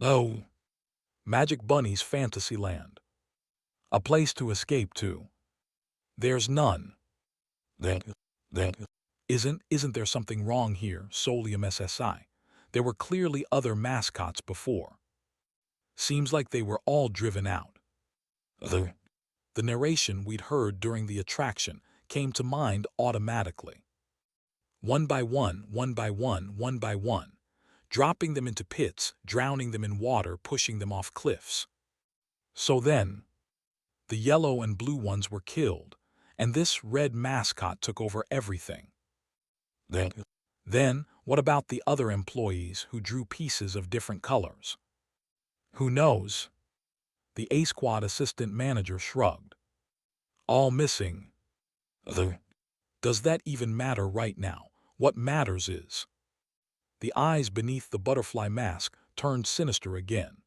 Oh, Magic Bunny's Fantasyland. A place to escape to. There's none. Isn't there something wrong here, Solium SSI? There were clearly other mascots before. Seems like they were all driven out. The narration we'd heard during the attraction came to mind automatically. One by one, one by one, one by one, dropping them into pits, drowning them in water, pushing them off cliffs. So then, the yellow and blue ones were killed, and this red mascot took over everything. Then, what about the other employees who drew pieces of different colors? Who knows? The A-Squad assistant manager shrugged. All missing. Does that even matter right now? What matters is... The eyes beneath the butterfly mask turned sinister again.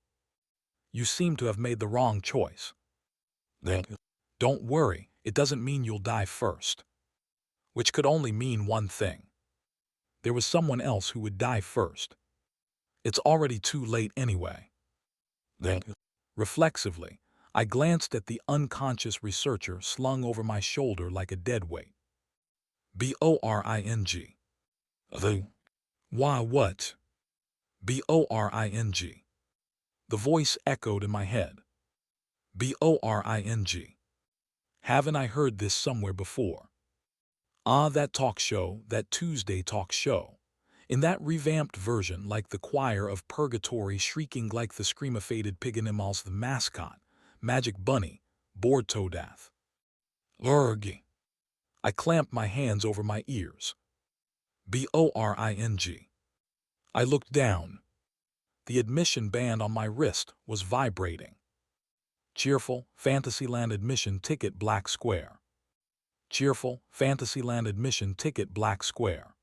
You seem to have made the wrong choice. Don't worry, it doesn't mean you'll die first. Which could only mean one thing. There was someone else who would die first. It's already too late anyway. Reflexively, I glanced at the unconscious researcher slung over my shoulder like a deadweight. Boring. Why what? Boring. The voice echoed in my head. Boring. Haven't I heard this somewhere before? Ah, that talk show, that Tuesday talk show. In that revamped version, like the choir of purgatory shrieking like the screamifated piganimals, the mascot, Magic Bunny, bored Toadath. Urg. I clamped my hands over my ears. Boring. I looked down. The admission band on my wrist was vibrating. Cheerful, Fantasyland admission ticket black square. Cheerful, Fantasyland admission ticket black square.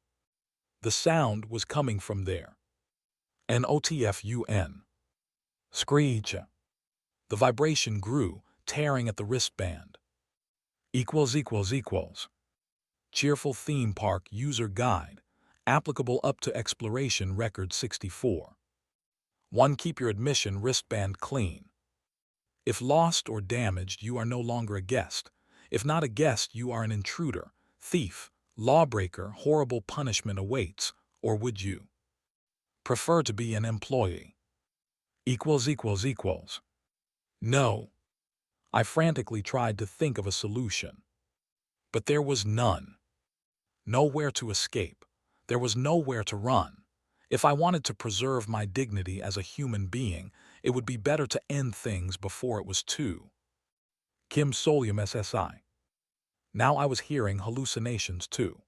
The sound was coming from there. NOTFUN. Screech. The vibration grew, tearing at the wristband. == Cheerful Theme Park User Guide, applicable up to Exploration Record 64. 1. Keep your admission wristband clean. If lost or damaged, you are no longer a guest. If not a guest, you are an intruder, thief, lawbreaker. Horrible punishment awaits, or would you prefer to be an employee? == No. I frantically tried to think of a solution. But there was none. Nowhere to escape. There was nowhere to run. If I wanted to preserve my dignity as a human being, it would be better to end things before it was too. Kim Solium SSI. Now I was hearing hallucinations too.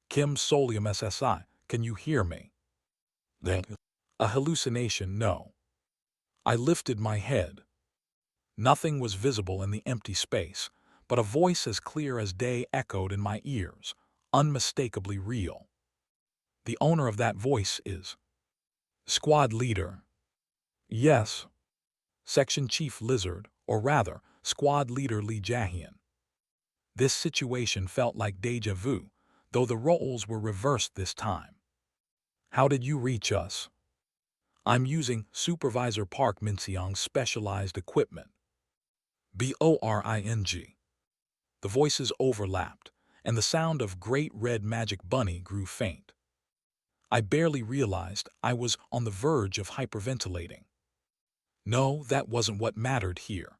Kim Solium SSI, can you hear me? A hallucination, no. I lifted my head. Nothing was visible in the empty space, but a voice as clear as day echoed in my ears, unmistakably real. The owner of that voice is Squad Leader. Yes. Section Chief Lizard, or rather, Squad Leader Lee Jahian. This situation felt like deja vu, though the roles were reversed this time. How did you reach us? I'm using Supervisor Park Minseong's specialized equipment. Boring. The voices overlapped, and the sound of Great Red Magic Bunny grew faint. I barely realized I was on the verge of hyperventilating. No, that wasn't what mattered here.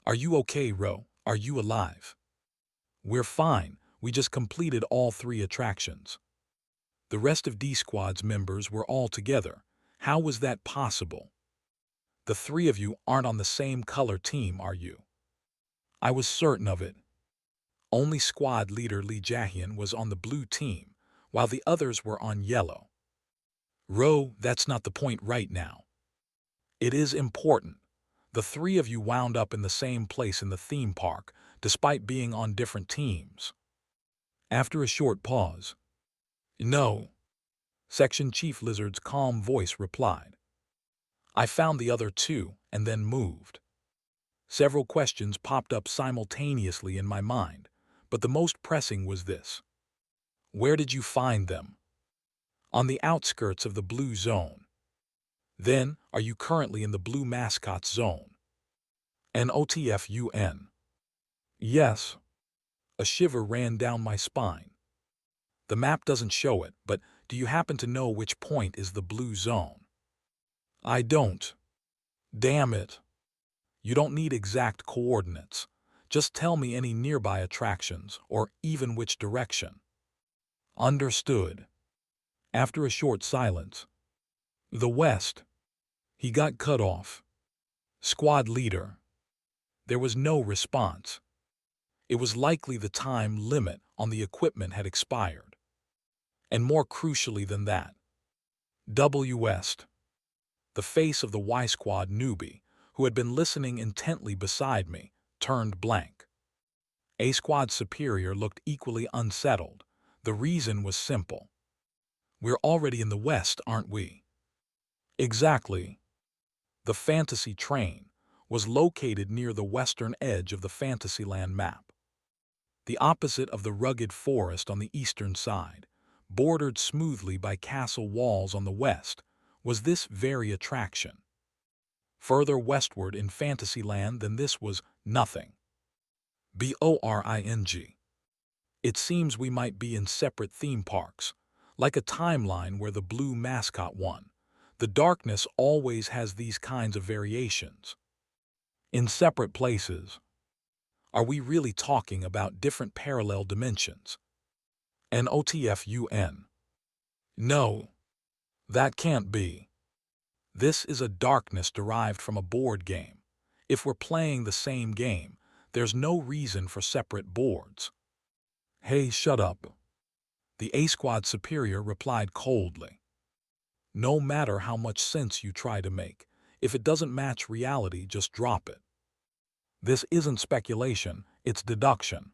Are you okay, Ro? Are you alive? We're fine. We just completed all 3 attractions. The rest of D Squad's members were all together. How was that possible? The 3 of you aren't on the same color team, are you? I was certain of it. Only squad leader Lee Jahian was on the blue team, while the others were on yellow. Ro, that's not the point right now. It is important. The 3 of you wound up in the same place in the theme park, despite being on different teams. After a short pause, "No," Section Chief Lizard's calm voice replied. "I found the other 2 and then moved." Several questions popped up simultaneously in my mind, but the most pressing was this. Where did you find them? On the outskirts of the blue zone. Then, are you currently in the blue mascot zone? NOTFUN. Yes. A shiver ran down my spine. The map doesn't show it, but do you happen to know which point is the blue zone? I don't. Damn it. You don't need exact coordinates. Just tell me any nearby attractions, or even which direction. Understood. After a short silence, the West. He got cut off. Squad leader. There was no response. It was likely the time limit on the equipment had expired. And more crucially than that, W. West. The face of the Y Squad newbie, who had been listening intently beside me, turned blank. A Squad superior looked equally unsettled. The reason was simple. We're already in the West, aren't we? Exactly. The Fantasy Train was located near the western edge of the Fantasyland map. The opposite of the rugged forest on the eastern side, bordered smoothly by castle walls on the west, was this very attraction. Further westward in Fantasyland than this was nothing. BORING. It seems we might be in separate theme parks, like a timeline where the blue mascot won. The darkness always has these kinds of variations. In separate places. Are we really talking about different parallel dimensions? NOTFUN. No. That can't be. This is a darkness derived from a board game. If we're playing the same game, there's no reason for separate boards. Hey, shut up. The A Squad superior replied coldly. No matter how much sense you try to make, if it doesn't match reality, just drop it. This isn't speculation, it's deduction.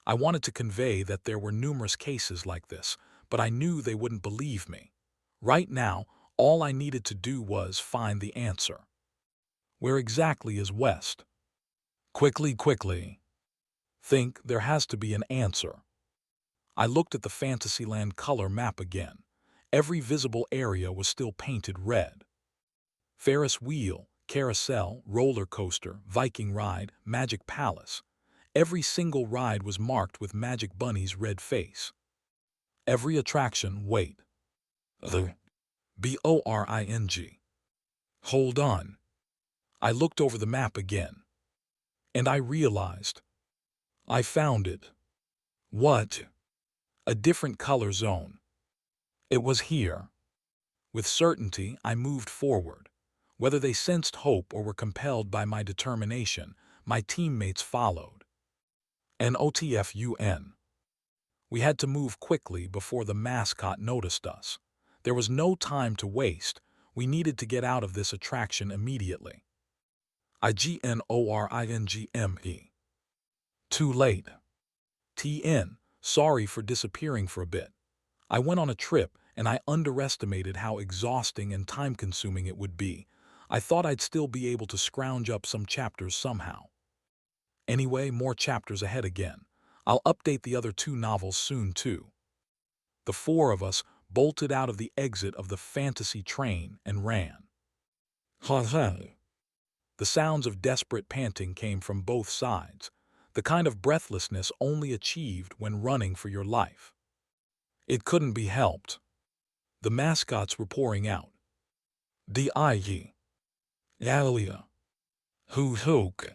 I wanted to convey that there were numerous cases like this, but I knew they wouldn't believe me. Right now, all I needed to do was find the answer. Where exactly is West? Quickly. Think there has to be an answer. I looked at the Fantasyland color map again. Every visible area was still painted red. Ferris wheel, carousel, roller coaster, Viking ride, Magic Palace. Every single ride was marked with Magic Bunny's red face. Every attraction, wait. The BORING. Hold on. I looked over the map again. And I realized. I found it. What? A different color zone. It was here. With certainty, I moved forward. Whether they sensed hope or were compelled by my determination, my teammates followed. NOTFUN. We had to move quickly before the mascot noticed us. There was no time to waste. We needed to get out of this attraction immediately. IGNORINGME. Too late. TN, sorry for disappearing for a bit. I went on a trip and I underestimated how exhausting and time-consuming it would be. I thought I'd still be able to scrounge up some chapters somehow. Anyway, more chapters ahead again. I'll update the other 2 novels soon too. The 4 of us bolted out of the exit of the Fantasy Train and ran. Ha ha. The sounds of desperate panting came from both sides. the kind of breathlessness only achieved when running for your life. It couldn't be helped. The mascots were pouring out. D.I.E. Yalia. Hook.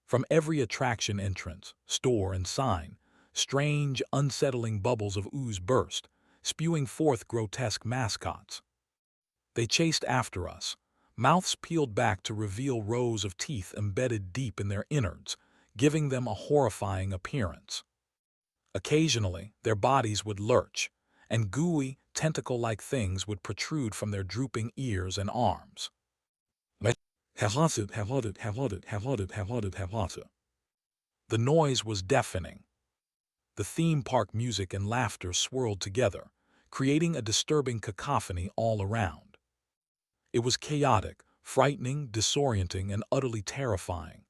From every attraction entrance, store, and sign, strange, unsettling bubbles of ooze burst, spewing forth grotesque mascots. They chased after us, mouths peeled back to reveal rows of teeth embedded deep in their innards, giving them a horrifying appearance. Occasionally, their bodies would lurch, and gooey, tentacle-like things would protrude from their drooping ears and arms. The noise was deafening. The theme park music and laughter swirled together, creating a disturbing cacophony all around. It was chaotic, frightening, disorienting, and utterly terrifying.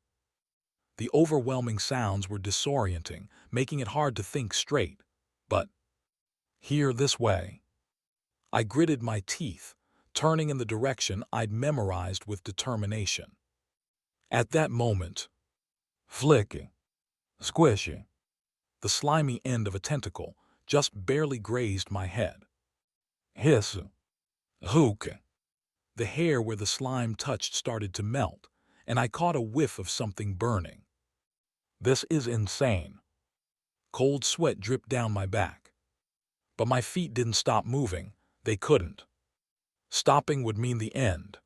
The overwhelming sounds were disorienting, making it hard to think straight. But here, this way. I gritted my teeth, turning in the direction I'd memorized with determination. At that moment, flicking, squishing, the slimy end of a tentacle just barely grazed my head. Hiss, hook. The hair where the slime touched started to melt, and I caught a whiff of something burning. This is insane. Cold sweat dripped down my back. But my feet didn't stop moving. They couldn't. Stopping would mean the end.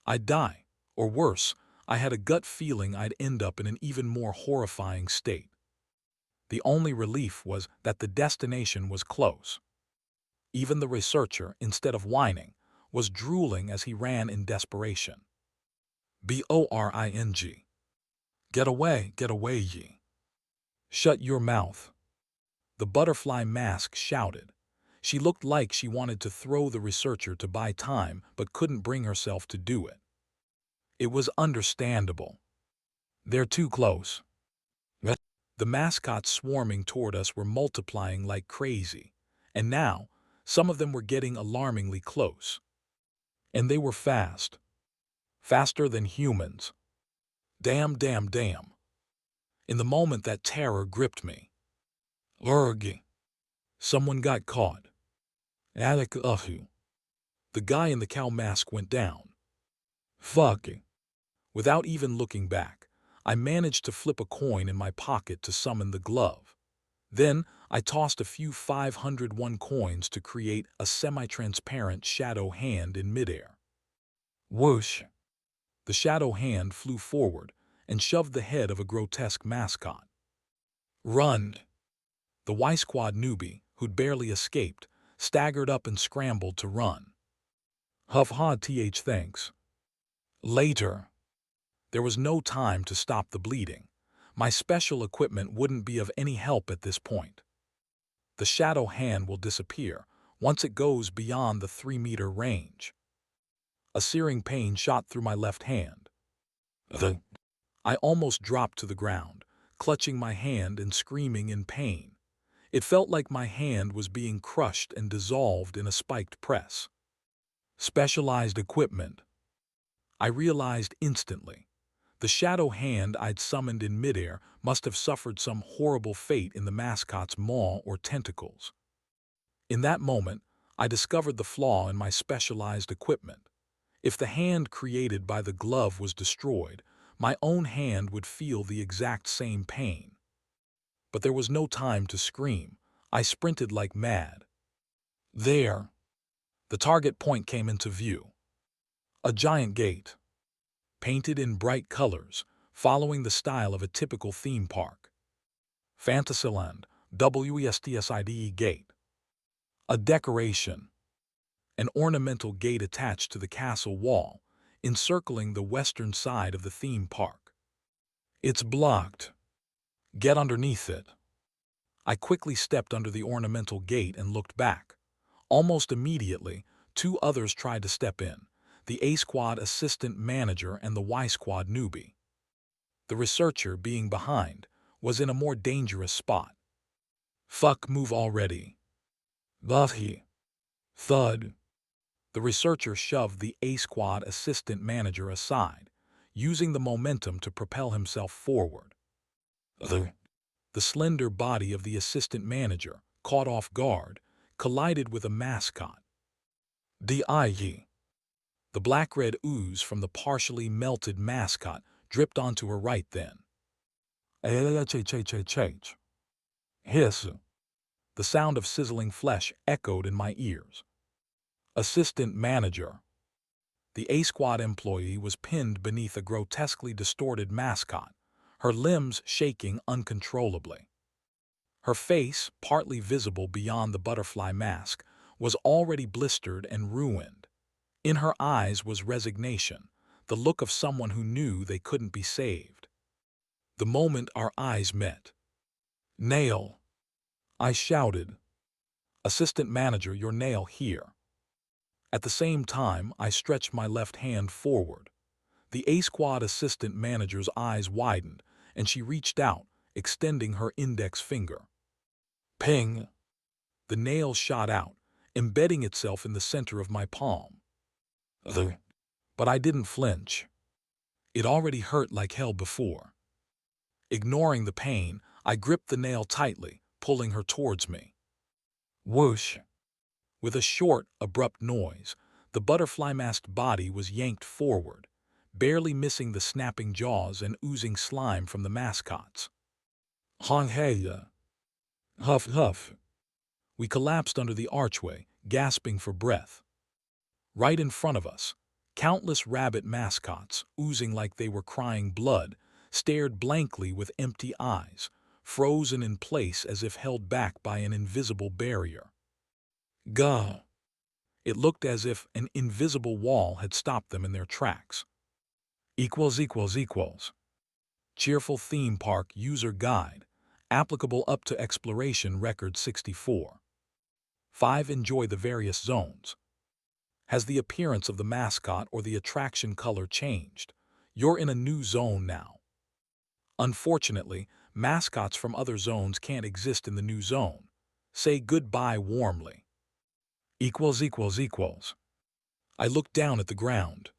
I'd die, or worse, I had a gut feeling I'd end up in an even more horrifying state. The only relief was that the destination was close. Even the researcher, instead of whining, was drooling as he ran in desperation. Boring. Get away, ye. Shut your mouth. The butterfly mask shouted. She looked like she wanted to throw the researcher to buy time, but couldn't bring herself to do it. It was understandable. They're too close. The mascots swarming toward us were multiplying like crazy, and now some of them were getting alarmingly close. And they were fast. Faster than humans. Damn. In the moment that terror gripped me. Urg. Someone got caught. The guy in the cow mask went down. Fuck. Without even looking back, I managed to flip a coin in my pocket to summon the glove. Then I tossed a few 501 coins to create a semi-transparent shadow hand in midair. Whoosh! The shadow hand flew forward and shoved the head of a grotesque mascot. Run! The Y Squad newbie, who'd barely escaped, staggered up and scrambled to run. Thanks. Later. There was no time to stop the bleeding. My special equipment wouldn't be of any help at this point. The shadow hand will disappear once it goes beyond the 3-meter range. A searing pain shot through my left hand. I almost dropped to the ground, clutching my hand and screaming in pain. It felt like my hand was being crushed and dissolved in a spiked press. Specialized equipment. I realized instantly. The shadow hand I'd summoned in midair must have suffered some horrible fate in the mascot's maw or tentacles. In that moment, I discovered the flaw in my specialized equipment. If the hand created by the glove was destroyed, my own hand would feel the exact same pain. But there was no time to scream. I sprinted like mad. There. The target point came into view. A giant gate. Painted in bright colors, following the style of a typical theme park. Fantasyland, WESTSIDE gate. A decoration. An ornamental gate attached to the castle wall, encircling the western side of the theme park. It's blocked. Get underneath it. I quickly stepped under the ornamental gate and looked back. Almost immediately, 2 others tried to step in. The A Squad assistant manager and the Y Squad newbie. The researcher, being behind, was in a more dangerous spot. Fuck, move already. Buffy. Thud. The researcher shoved the A Squad assistant manager aside, using the momentum to propel himself forward. The slender body of the assistant manager, caught off guard, collided with a mascot. D.I.E. The black-red ooze from the partially melted mascot dripped onto her right then. Hiss. The sound of sizzling flesh echoed in my ears. Assistant manager. The A-Squad employee was pinned beneath a grotesquely distorted mascot, her limbs shaking uncontrollably. Her face, partly visible beyond the butterfly mask, was already blistered and ruined. In her eyes was resignation, the look of someone who knew they couldn't be saved. The moment our eyes met. "Nail!" I shouted. "Assistant manager, your nail here." At the same time, I stretched my left hand forward. The A-Squad assistant manager's eyes widened, and she reached out, extending her index finger. Ping! The nail shot out, embedding itself in the center of my palm. But I didn't flinch. It already hurt like hell before. Ignoring the pain, I gripped the nail tightly, pulling her towards me. Whoosh! With a short, abrupt noise, the butterfly-masked body was yanked forward, barely missing the snapping jaws and oozing slime from the mascots. Hong heya! Huff huff! We collapsed under the archway, gasping for breath. Right in front of us, countless rabbit mascots, oozing like they were crying blood, stared blankly with empty eyes, frozen in place as if held back by an invisible barrier. Gah! It looked as if an invisible wall had stopped them in their tracks. Cheerful Theme Park User Guide, applicable up to Exploration Record 64. 5. Enjoy the various zones. Has the appearance of the mascot or the attraction color changed? You're in a new zone now. Unfortunately, mascots from other zones can't exist in the new zone. Say goodbye warmly. I looked down at the ground.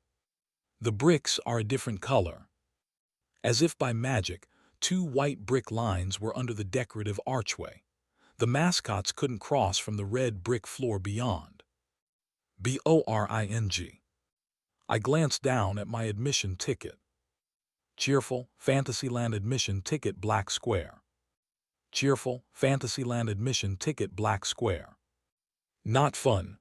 The bricks are a different color. As if by magic, 2 white brick lines were under the decorative archway. The mascots couldn't cross from the red brick floor beyond. Boring. I glanced down at my admission ticket. Cheerful Fantasyland admission ticket black square. Cheerful Fantasyland admission ticket black square. Not fun.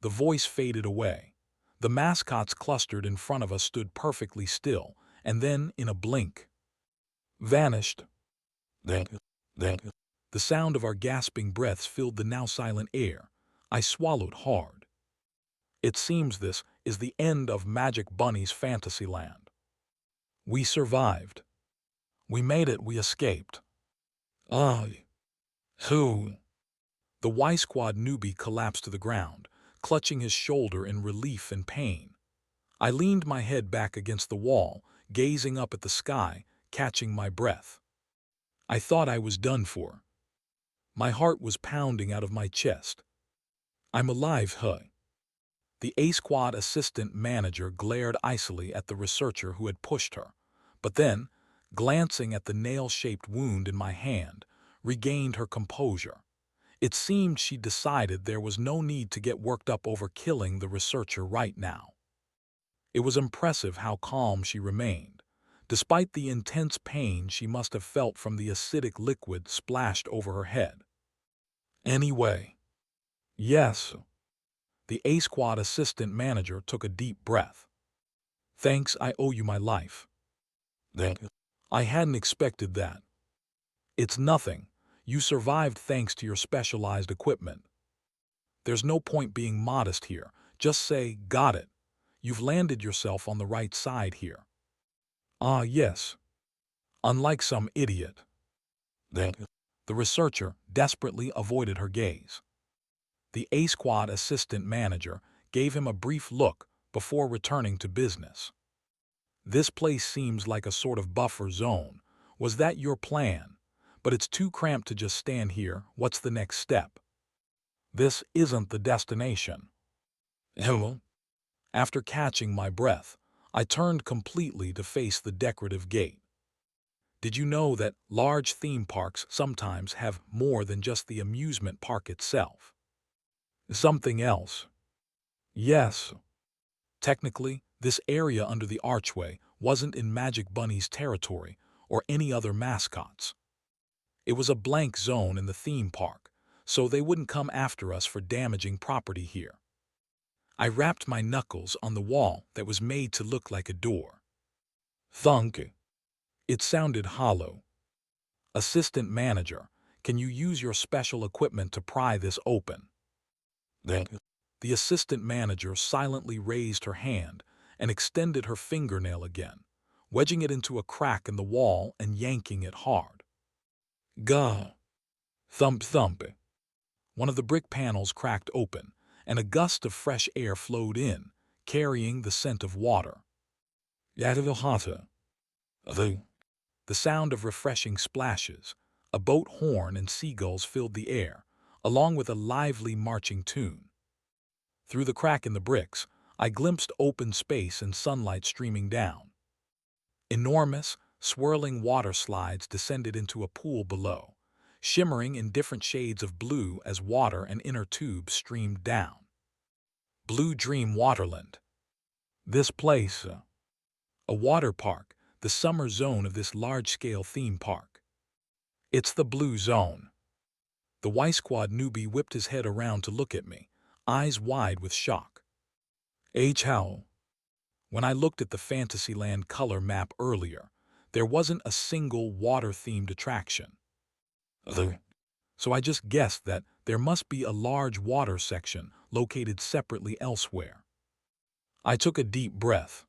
The voice faded away. The mascots clustered in front of us stood perfectly still, and then, in a blink, vanished. The sound of our gasping breaths filled the now silent air. I swallowed hard. It seems this is the end of Magic Bunny's Fantasyland. We survived. We made it, we escaped. Who? The Y-Squad newbie collapsed to the ground, clutching his shoulder in relief and pain. I leaned my head back against the wall, gazing up at the sky, catching my breath. I thought I was done for. My heart was pounding out of my chest. I'm alive, huh? The A-Squad assistant manager glared icily at the researcher who had pushed her, but then, glancing at the nail-shaped wound in my hand, regained her composure. It seemed she decided there was no need to get worked up over killing the researcher right now. It was impressive how calm she remained, despite the intense pain she must have felt from the acidic liquid splashed over her head. Anyway. Yes. The A-Squad assistant manager took a deep breath. Thanks, I owe you my life. I hadn't expected that. It's nothing. You survived thanks to your specialized equipment. There's no point being modest here. Just say, got it. You've landed yourself on the right side here. Ah, yes. Unlike some idiot. The researcher desperately avoided her gaze. The A-Squad assistant manager gave him a brief look before returning to business. This place seems like a sort of buffer zone. Was that your plan? But it's too cramped to just stand here. What's the next step? This isn't the destination. After catching my breath, I turned completely to face the decorative gate. Did you know that large theme parks sometimes have more than just the amusement park itself? Something else. Yes. Technically, this area under the archway wasn't in Magic Bunny's territory or any other mascots. It was a blank zone in the theme park, so they wouldn't come after us for damaging property here. I rapped my knuckles on the wall that was made to look like a door. Thunk. It sounded hollow. Assistant manager, can you use your special equipment to pry this open? The assistant manager silently raised her hand and extended her fingernail again, wedging it into a crack in the wall and yanking it hard. Gah! Thump thump. One of the brick panels cracked open, and a gust of fresh air flowed in, carrying the scent of water. Yadavilhata. The sound of refreshing splashes, a boat horn and seagulls filled the air, along with a lively marching tune. Through the crack in the bricks, I glimpsed open space and sunlight streaming down. Enormous, swirling water slides descended into a pool below, shimmering in different shades of blue as water and inner tubes streamed down. Blue Dream Waterland. This place, a water park, the summer zone of this large-scale theme park. It's the Blue Zone. The Y Squad newbie whipped his head around to look at me, eyes wide with shock. How? When I looked at the Fantasyland color map earlier, there wasn't a single water-themed attraction. So I just guessed that there must be a large water section located separately elsewhere. I took a deep breath.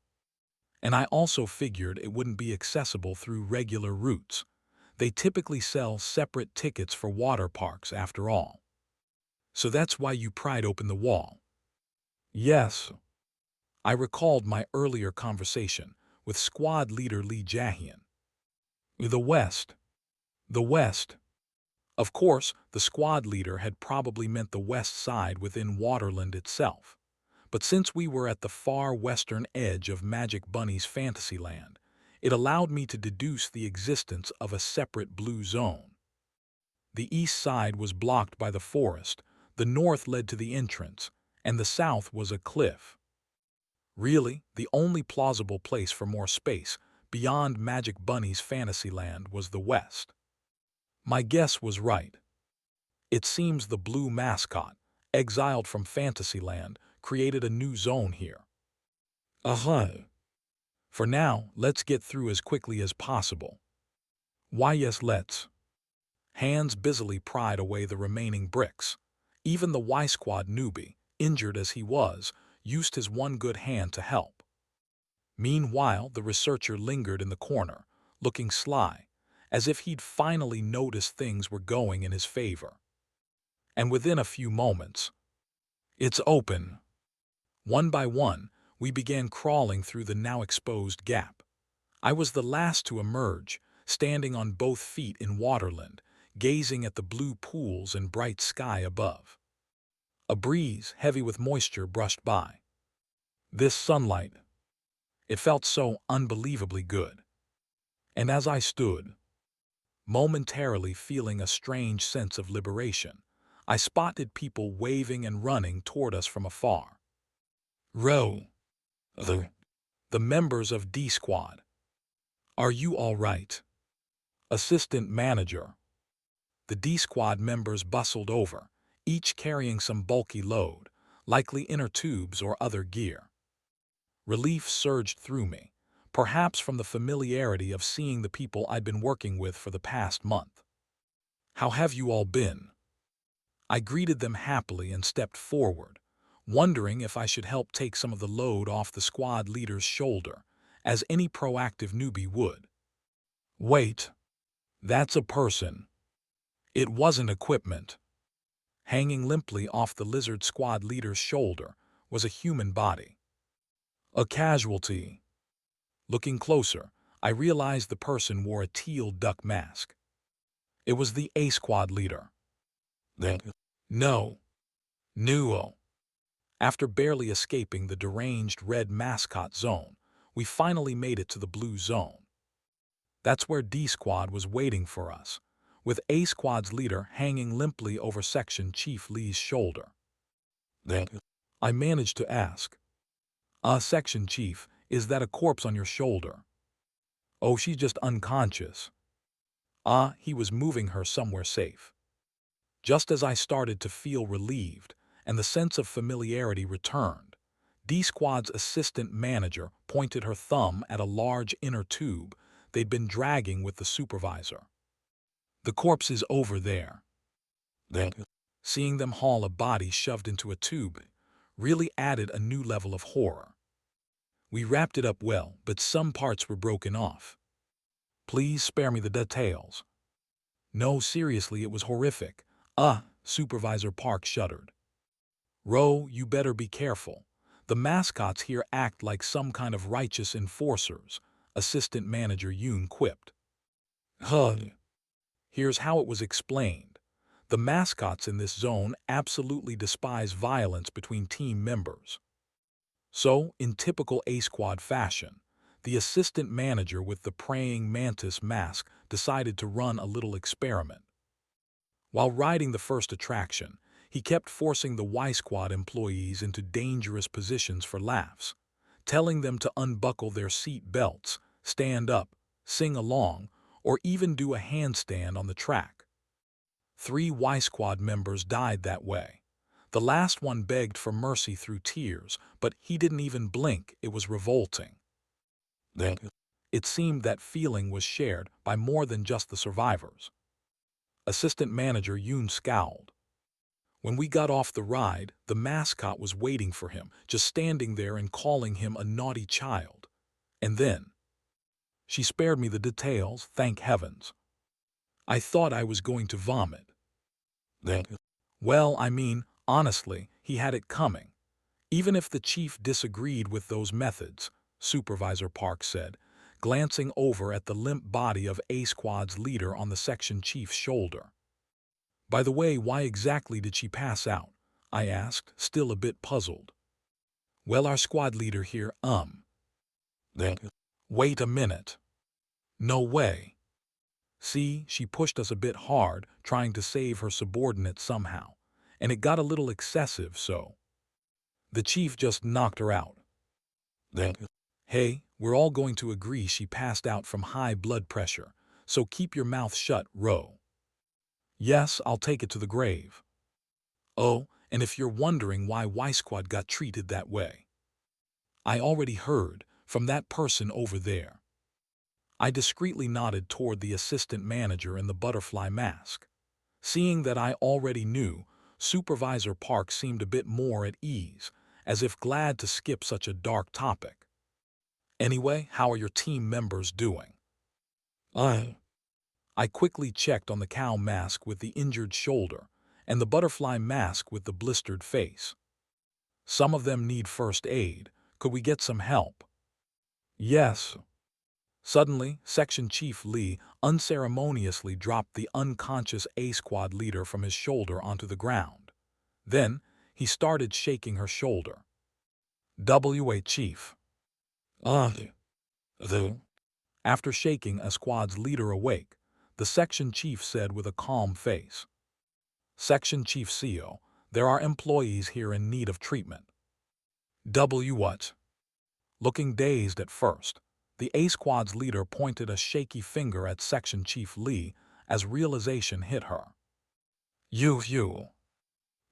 And I also figured it wouldn't be accessible through regular routes. They typically sell separate tickets for water parks after all. So that's why you pried open the wall. Yes. I recalled my earlier conversation with squad leader Lee Jahian. The West. The West. Of course, the squad leader had probably meant the west side within Waterland itself. But since we were at the far western edge of Magic Bunny's Fantasyland, it allowed me to deduce the existence of a separate blue zone. The east side was blocked by the forest, the north led to the entrance, and the south was a cliff. Really, the only plausible place for more space beyond Magic Bunny's Fantasyland was the west. My guess was right. It seems the blue mascot, exiled from Fantasyland, created a new zone here. For now, let's get through as quickly as possible. Why yes, let's. Hands busily pried away the remaining bricks. Even the Y Squad newbie, injured as he was, used his one good hand to help. Meanwhile, the researcher lingered in the corner, looking sly, as if he'd finally noticed things were going in his favor. And within a few moments, it's open. One by one, we began crawling through the now exposed gap. I was the last to emerge, standing on both feet in Waterland, gazing at the blue pools and bright sky above. A breeze, heavy with moisture, brushed by. This sunlight, it felt so unbelievably good. And as I stood, momentarily feeling a strange sense of liberation, I spotted people waving and running toward us from afar. Row. The members of D Squad. Are you all right? Assistant manager. The D Squad members bustled over, each carrying some bulky load, likely inner tubes or other gear. Relief surged through me, perhaps from the familiarity of seeing the people I'd been working with for the past month. How have you all been? I greeted them happily and stepped forward, wondering if I should help take some of the load off the squad leader's shoulder, as any proactive newbie would. Wait, that's a person. It wasn't equipment. Hanging limply off the lizard squad leader's shoulder was a human body. A casualty. Looking closer, I realized the person wore a teal duck mask. It was the A Squad leader. No. Nuo. After barely escaping the deranged red mascot zone, we finally made it to the blue zone. That's where D Squad was waiting for us, with A Squad's leader hanging limply over Section Chief Lee's shoulder. Then I managed to ask, Section Chief, is that a corpse on your shoulder? Oh, she's just unconscious. He was moving her somewhere safe. Just as I started to feel relieved and the sense of familiarity returned, D Squad's assistant manager pointed her thumb at a large inner tube they'd been dragging with the supervisor. The corpse is over there. Then, seeing them haul a body shoved into a tube really added a new level of horror. We wrapped it up well, but some parts were broken off. Please spare me the details. No, seriously, it was horrific. Supervisor Park shuddered. Ro, you better be careful. The mascots here act like some kind of righteous enforcers, Assistant Manager Yoon quipped. Here's how it was explained. The mascots in this zone absolutely despise violence between team members. So, in typical A-Squad fashion, the assistant manager with the praying mantis mask decided to run a little experiment. While riding the first attraction, he kept forcing the Y-Squad employees into dangerous positions for laughs, telling them to unbuckle their seat belts, stand up, sing along, or even do a handstand on the track. 3 Y-Squad members died that way. The last one begged for mercy through tears, but he didn't even blink. It was revolting. Then, it seemed that feeling was shared by more than just the survivors. Assistant Manager Yoon scowled. When we got off the ride, the mascot was waiting for him, just standing there and calling him a naughty child. And then, she spared me the details, thank heavens. I thought I was going to vomit. Then, well, I mean, honestly, he had it coming. Even if the chief disagreed with those methods, Supervisor Park said, glancing over at the limp body of A-Squad's leader on the section chief's shoulder. By the way, why exactly did she pass out? I asked, still a bit puzzled. Well, our squad leader here, Then, wait a minute. No way. See, she pushed us a bit hard, trying to save her subordinate somehow, and it got a little excessive, so the chief just knocked her out. Then, hey, we're all going to agree she passed out from high blood pressure, so keep your mouth shut, Ro. Yes, I'll take it to the grave. Oh, and if you're wondering why Y-Squad got treated that way, I already heard from that person over there. I discreetly nodded toward the assistant manager in the butterfly mask. Seeing that I already knew, Supervisor Park seemed a bit more at ease, as if glad to skip such a dark topic. Anyway, how are your team members doing? I quickly checked on the cow mask with the injured shoulder and the butterfly mask with the blistered face. Some of them need first aid. Could we get some help? Yes. Suddenly, Section Chief Lee unceremoniously dropped the unconscious A-Squad leader from his shoulder onto the ground. Then, he started shaking her shoulder. W.A. Chief. After shaking a squad's leader awake, the section chief said with a calm face, Section Chief CO, there are employees here in need of treatment. What? Looking dazed at first, the A-Squad's leader pointed a shaky finger at Section Chief Lee as realization hit her. You.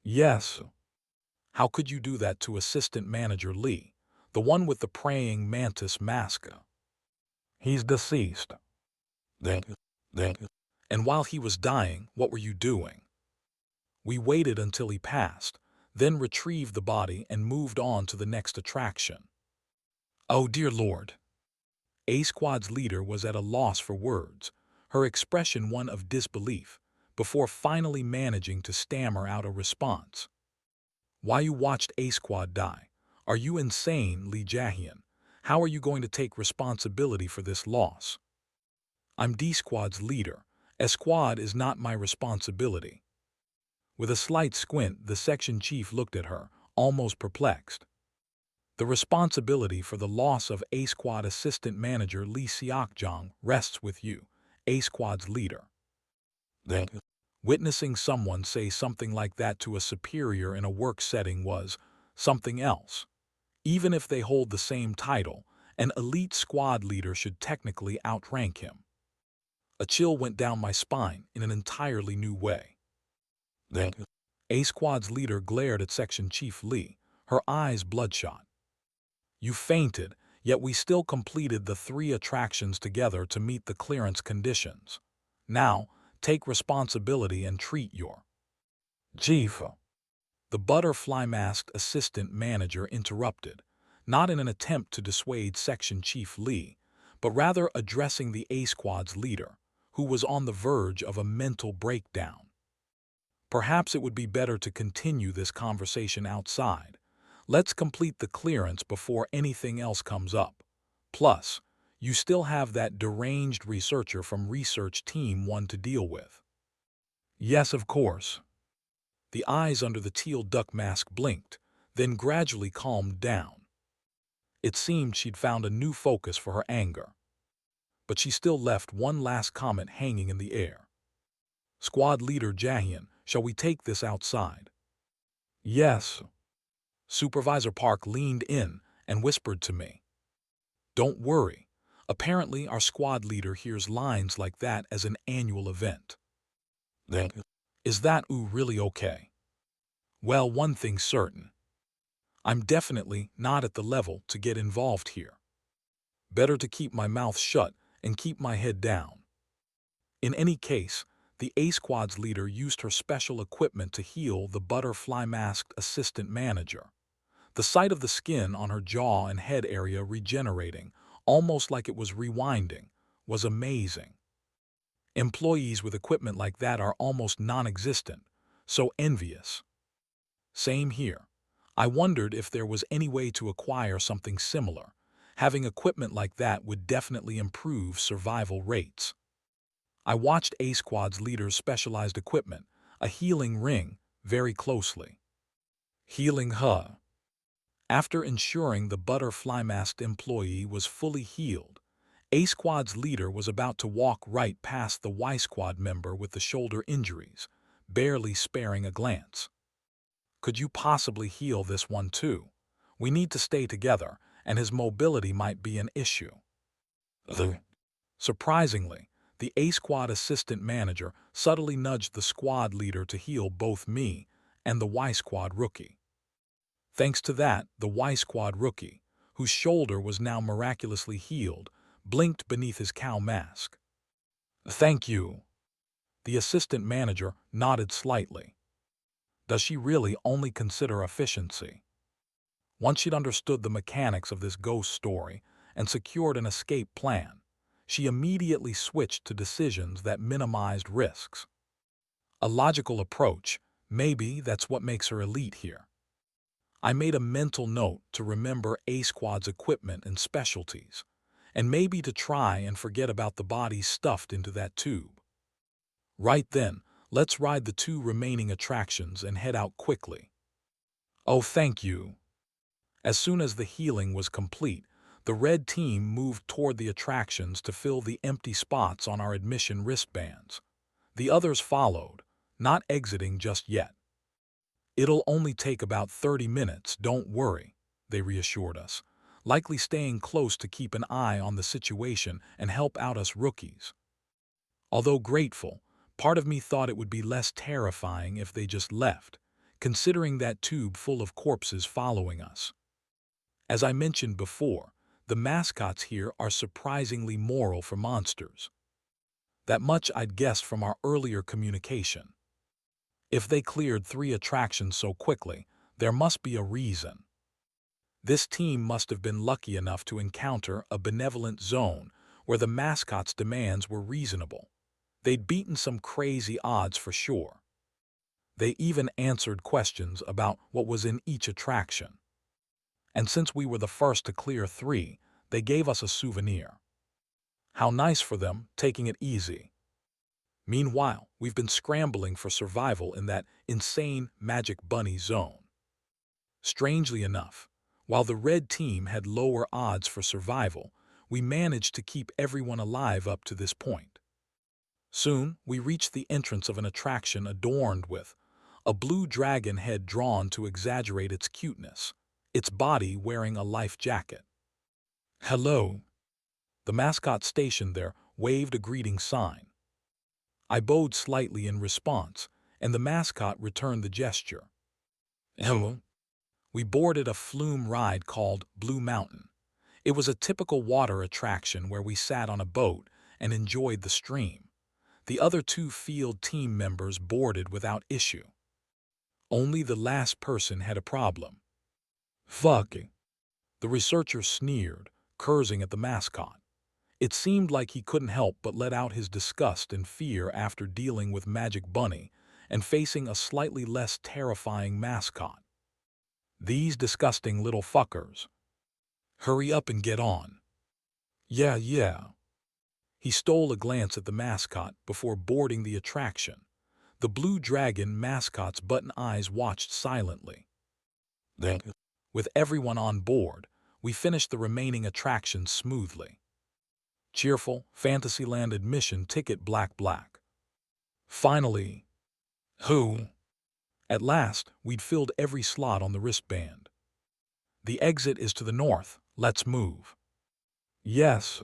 Yes. How could you do that to Assistant Manager Lee, the one with the praying mantis mask? He's deceased. Then. And while he was dying, what were you doing? We waited until he passed, then retrieved the body and moved on to the next attraction. Oh dear Lord. A-Squad's leader was at a loss for words, her expression one of disbelief, before finally managing to stammer out a response. Why you watched A-Squad die? Are you insane, Lee Jae-hyun? How are you going to take responsibility for this loss? I'm D-Squad's leader. A-Squad is not my responsibility. With a slight squint, the section chief looked at her, almost perplexed. The responsibility for the loss of A-Squad Assistant Manager Lee Seok-jong rests with you, A-Squad's leader. Then, witnessing someone say something like that to a superior in a work setting was something else. Even if they hold the same title, an elite squad leader should technically outrank him. A chill went down my spine in an entirely new way. Then, A-Squad's leader glared at Section Chief Lee, her eyes bloodshot. You fainted, yet we still completed the 3 attractions together to meet the clearance conditions. Now, take responsibility and treat your chief. The butterfly-masked assistant manager interrupted, not in an attempt to dissuade Section Chief Lee, but rather addressing the A-Squad's leader, who was on the verge of a mental breakdown. Perhaps it would be better to continue this conversation outside. Let's complete the clearance before anything else comes up. Plus, you still have that deranged researcher from Research Team 1 to deal with. Yes, of course. The eyes under the teal duck mask blinked, then gradually calmed down. It seemed she'd found a new focus for her anger. But she still left one last comment hanging in the air. Squad leader Jahyun, shall we take this outside? Yes. Supervisor Park leaned in and whispered to me. Don't worry. Apparently our squad leader hears lines like that as an annual event. Then, is that really okay? Well, one thing's certain. I'm definitely not at the level to get involved here. Better to keep my mouth shut and keep my head down. In any case, the A-Squad's leader used her special equipment to heal the butterfly-masked assistant manager. The sight of the skin on her jaw and head area regenerating, almost like it was rewinding, was amazing. Employees with equipment like that are almost non-existent, so envious. Same here. I wondered if there was any way to acquire something similar. Having equipment like that would definitely improve survival rates. I watched A-Squad's leader's specialized equipment, a healing ring, very closely. Healing her. After ensuring the butterfly-masked employee was fully healed, A-Squad's leader was about to walk right past the Y-Squad member with the shoulder injuries, barely sparing a glance. Could you possibly heal this one too? We need to stay together, and his mobility might be an issue. Surprisingly, the A-Squad assistant manager subtly nudged the squad leader to heal both me and the Y-Squad rookie. Thanks to that, the Y-Squad rookie, whose shoulder was now miraculously healed, blinked beneath his cow mask. Thank you. The assistant manager nodded slightly. Does she really only consider efficiency? Once she'd understood the mechanics of this ghost story and secured an escape plan, she immediately switched to decisions that minimized risks. A logical approach, maybe that's what makes her elite here. I made a mental note to remember A-Squad's equipment and specialties, and maybe to try and forget about the bodies stuffed into that tube. Right then, let's ride the 2 remaining attractions and head out quickly. Oh, thank you. As soon as the healing was complete, the red team moved toward the attractions to fill the empty spots on our admission wristbands. The others followed, not exiting just yet. It'll only take about 30 minutes, don't worry, they reassured us, likely staying close to keep an eye on the situation and help out us rookies. Although grateful, part of me thought it would be less terrifying if they just left, considering that tube full of corpses following us. As I mentioned before, the mascots here are surprisingly moral for monsters. That much I'd guessed from our earlier communication. If they cleared 3 attractions so quickly, there must be a reason. This team must have been lucky enough to encounter a benevolent zone where the mascots' demands were reasonable. They'd beaten some crazy odds for sure. They even answered questions about what was in each attraction. And since we were the first to clear 3, they gave us a souvenir. How nice for them, taking it easy. Meanwhile, we've been scrambling for survival in that insane Magic Bunny zone. Strangely enough, While the red team had lower odds for survival, we managed to keep everyone alive up to this point. Soon, we reached the entrance of an attraction adorned with a blue dragon head drawn to exaggerate its cuteness, its body wearing a life jacket. "Hello." The mascot stationed there waved a greeting sign. I bowed slightly in response, and the mascot returned the gesture. "Hello." We boarded a flume ride called Blue Mountain. It was a typical water attraction where we sat on a boat and enjoyed the stream. The other two field team members boarded without issue. Only the last person had a problem. "Fucking." The researcher sneered, cursing at the mascot. It seemed like he couldn't help but let out his disgust and fear after dealing with Magic Bunny and facing a slightly less terrifying mascot. "These disgusting little fuckers. Hurry up and get on." "Yeah, yeah." He stole a glance at the mascot before boarding the attraction. The blue dragon mascot's button eyes watched silently. Then, with everyone on board, we finished the remaining attractions smoothly. Cheerful, Fantasyland admission ticket black. Finally, who? At last, we'd filled every slot on the wristband. "The exit is to the north, let's move." "Yes."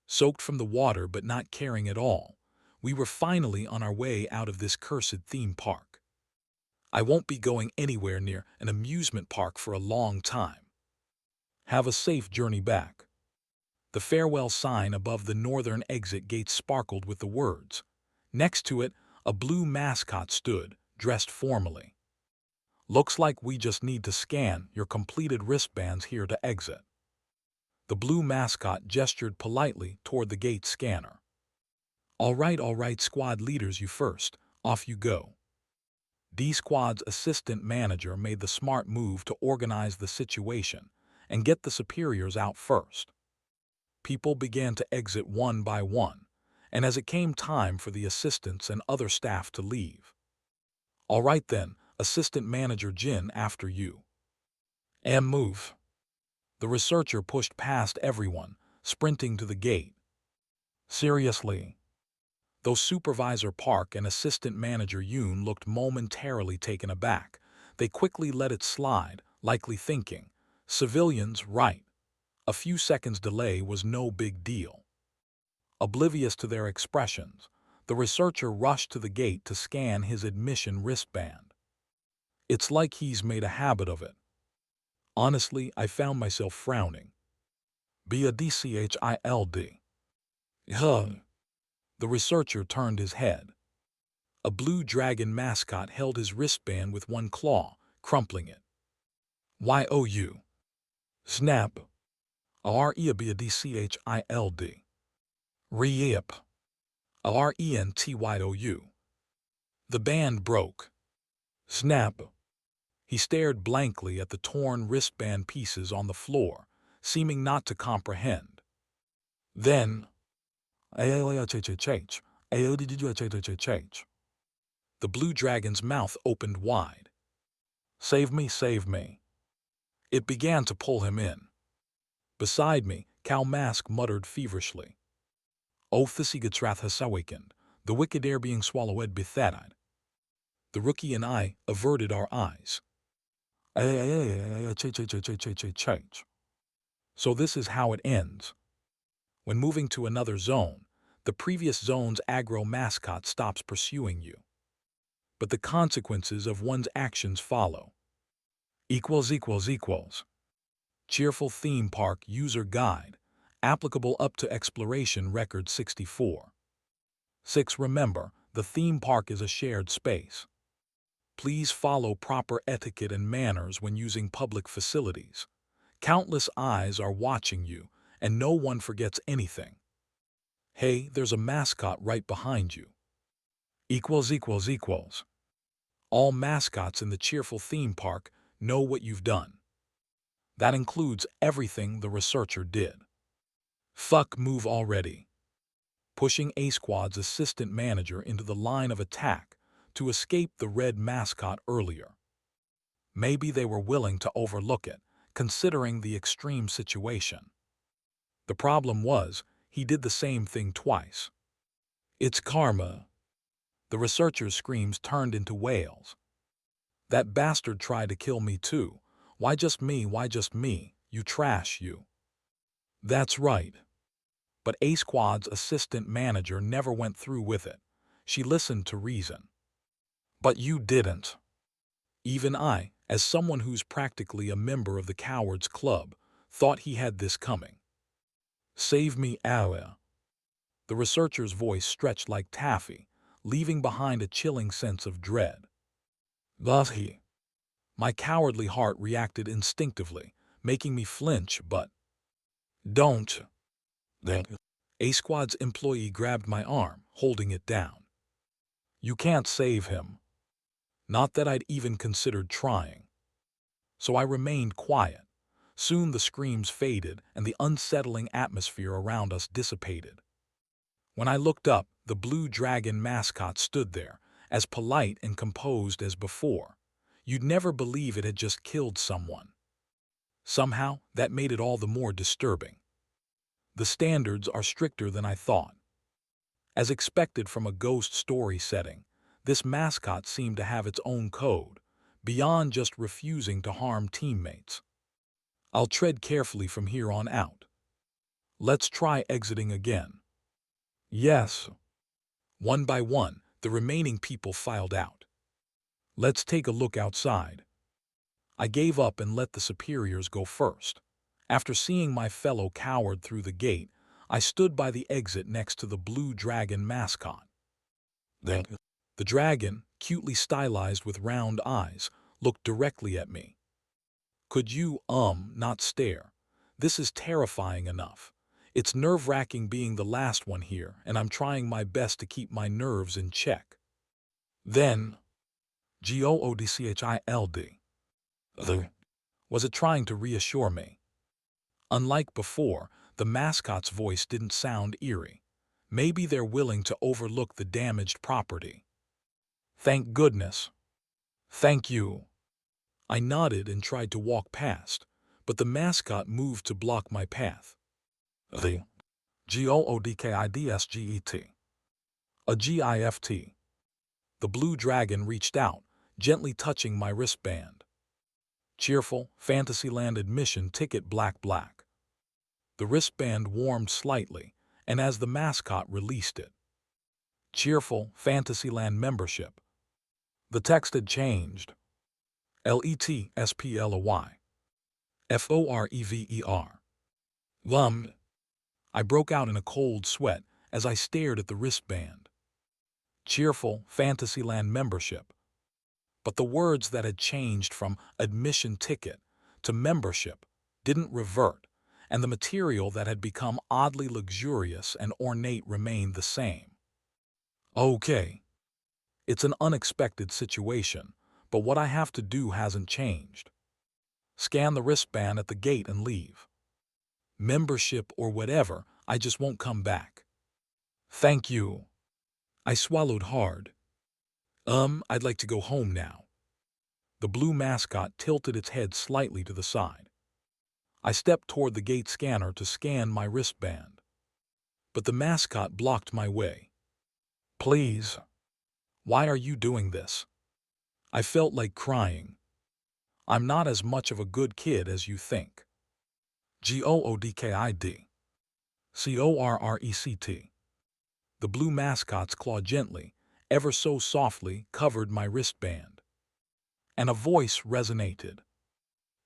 Soaked from the water but not caring at all, we were finally on our way out of this cursed theme park. I won't be going anywhere near an amusement park for a long time. Have a safe journey back. The farewell sign above the northern exit gate sparkled with the words. Next to it, a blue mascot stood, dressed formally. "Looks like we just need to scan your completed wristbands here to exit." The blue mascot gestured politely toward the gate scanner. All right, squad leaders, you first. Off you go." D-Squad's assistant manager made the smart move to organize the situation and get the superiors out first. People began to exit one by one, and as it came time for the assistants and other staff to leave. "All right then, assistant manager Jin, after you." Move." The researcher pushed past everyone, sprinting to the gate. "Seriously?" Though Supervisor Park and Assistant Manager Yoon looked momentarily taken aback, they quickly let it slide, likely thinking, "Civilians, right. A few seconds delay was no big deal." Oblivious to their expressions, the researcher rushed to the gate to scan his admission wristband. It's like he's made a habit of it. Honestly, I found myself frowning. "Bdchild." Huh. The researcher turned his head. A blue dragon mascot held his wristband with one claw, crumpling it. "You. Snap. Bdchild. Re-ip. Rentyou. The band broke. Snap. He stared blankly at the torn wristband pieces on the floor, seeming not to comprehend. Then, the blue dragon's mouth opened wide. Save me, save me." It began to pull him in. Beside me, Cal Mask muttered feverishly. "Oh, Thisigatrath has awakened, the wicked air being swallowed bethatide." The rookie and I averted our eyes. So this is how it ends. When moving to another zone, the previous zone's aggro mascot stops pursuing you. But the consequences of one's actions follow. Cheerful Theme Park User Guide, applicable up to Exploration Record 64. 6. Remember, the theme park is a shared space. Please follow proper etiquette and manners when using public facilities. Countless eyes are watching you, and no one forgets anything. Hey, there's a mascot right behind you. All mascots in the Cheerful Theme Park know what you've done. That includes everything the researcher did. Fuck, move already. Pushing A-Squad's assistant manager into the line of attack to escape the red mascot earlier. Maybe they were willing to overlook it, considering the extreme situation. The problem was, he did the same thing twice. It's karma. The researcher's screams turned into wails. That bastard tried to kill me too. Why just me? Why just me? You trash, you. That's right. But A Squad's assistant manager never went through with it. She listened to reason. But you didn't. Even I, as someone who's practically a member of the Cowards Club, thought he had this coming. Save me, Allah. The researcher's voice stretched like taffy, leaving behind a chilling sense of dread. Thus he. My cowardly heart reacted instinctively, making me flinch, but... Don't. A Squad's employee grabbed my arm, holding it down. You can't save him. Not that I'd even considered trying. So I remained quiet. Soon the screams faded and the unsettling atmosphere around us dissipated. When I looked up, the blue dragon mascot stood there, as polite and composed as before. You'd never believe it had just killed someone. Somehow, that made it all the more disturbing. The standards are stricter than I thought. As expected from a ghost story setting, this mascot seemed to have its own code, beyond just refusing to harm teammates. I'll tread carefully from here on out. Let's try exiting again. Yes. One by one, the remaining people filed out. Let's take a look outside. I gave up and let the superiors go first. After seeing my fellow coward through the gate, I stood by the exit next to the blue dragon mascot. The dragon, cutely stylized with round eyes, looked directly at me. Could you, not stare? This is terrifying enough. It's nerve-wracking being the last one here, and I'm trying my best to keep my nerves in check. Then, Goodchild. Was it trying to reassure me? Unlike before, the mascot's voice didn't sound eerie. Maybe they're willing to overlook the damaged property. Thank goodness. Thank you. I nodded and tried to walk past, but the mascot moved to block my path. The Goodkidsget. A GIFT. The blue dragon reached out, gently touching my wristband. Cheerful, Fantasyland admission ticket black. The wristband warmed slightly, and as the mascot released it. Cheerful, Fantasyland membership. The text had changed. LETSPLOY. FOREVER. I broke out in a cold sweat as I stared at the wristband. Cheerful, Fantasyland membership. But the words that had changed from admission ticket to membership didn't revert, and the material that had become oddly luxurious and ornate remained the same. Okay. It's an unexpected situation, but what I have to do hasn't changed. Scan the wristband at the gate and leave. Membership or whatever, I just won't come back. Thank you. I swallowed hard. I'd like to go home now. The blue mascot tilted its head slightly to the side. I stepped toward the gate scanner to scan my wristband. But the mascot blocked my way. Please. Why are you doing this? I felt like crying. I'm not as much of a good kid as you think. Goodkid. Correct. The blue mascot's claw gently, ever so softly, covered my wristband. And a voice resonated.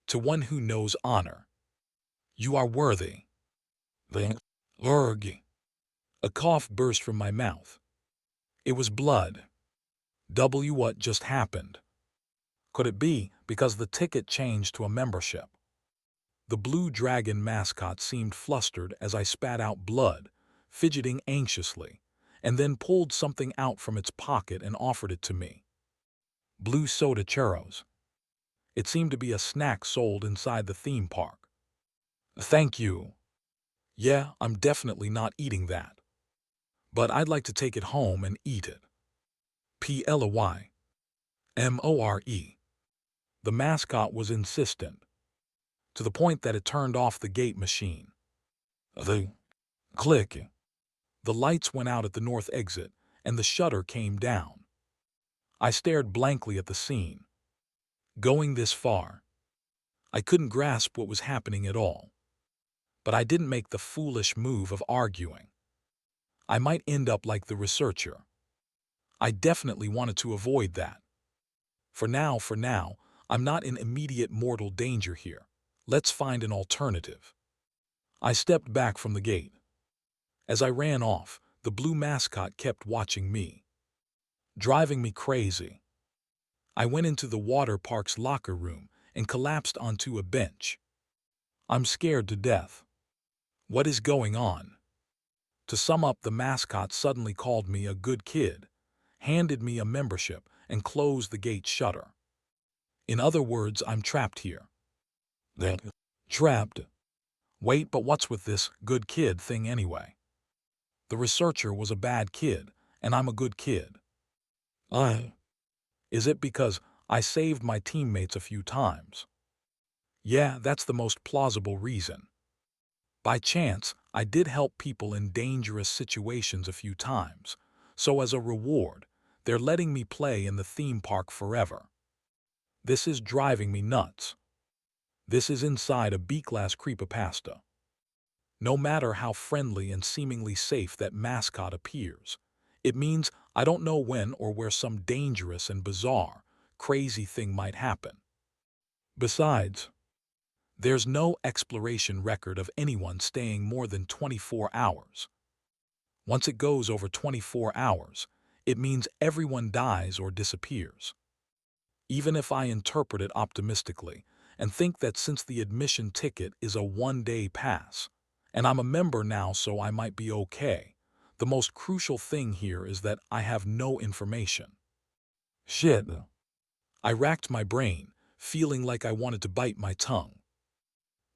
To one who knows honor. You are worthy. Urg. A cough burst from my mouth. It was blood. What just happened? Could it be because the ticket changed to a membership? The blue dragon mascot seemed flustered as I spat out blood, fidgeting anxiously, and then pulled something out from its pocket and offered it to me. Blue soda churros. It seemed to be a snack sold inside the theme park. Thank you. Yeah, I'm definitely not eating that. But I'd like to take it home and eat it. PLOY. MORE. The mascot was insistent. to the point that it turned off the gate machine. The click. The lights went out at the north exit, and the shutter came down. I stared blankly at the scene. Going this far, I couldn't grasp what was happening at all. But I didn't make the foolish move of arguing. I might end up like the researcher. I definitely wanted to avoid that. For now, I'm not in immediate mortal danger here. Let's find an alternative. I stepped back from the gate. As I ran off, the blue mascot kept watching me, driving me crazy. I went into the water park's locker room and collapsed onto a bench. I'm scared to death. What is going on? To sum up, the mascot suddenly called me a good kid, handed me a membership, and closed the gate shutter. In other words, I'm trapped here. Trapped? Wait, but what's with this good kid thing anyway? The researcher was a bad kid, and I'm a good kid. Is it because I saved my teammates a few times? Yeah, that's the most plausible reason. By chance, I did help people in dangerous situations a few times, so as a reward, they're letting me play in the theme park forever. This is driving me nuts. This is inside a B-class creepypasta. No matter how friendly and seemingly safe that mascot appears, it means I don't know when or where some dangerous and bizarre, crazy thing might happen. Besides, there's no exploration record of anyone staying more than 24 hours. Once it goes over 24 hours, it means everyone dies or disappears. Even if I interpret it optimistically and think that since the admission ticket is a one-day pass, and I'm a member now so I might be okay, the most crucial thing here is that I have no information. Shit. I racked my brain, feeling like I wanted to bite my tongue.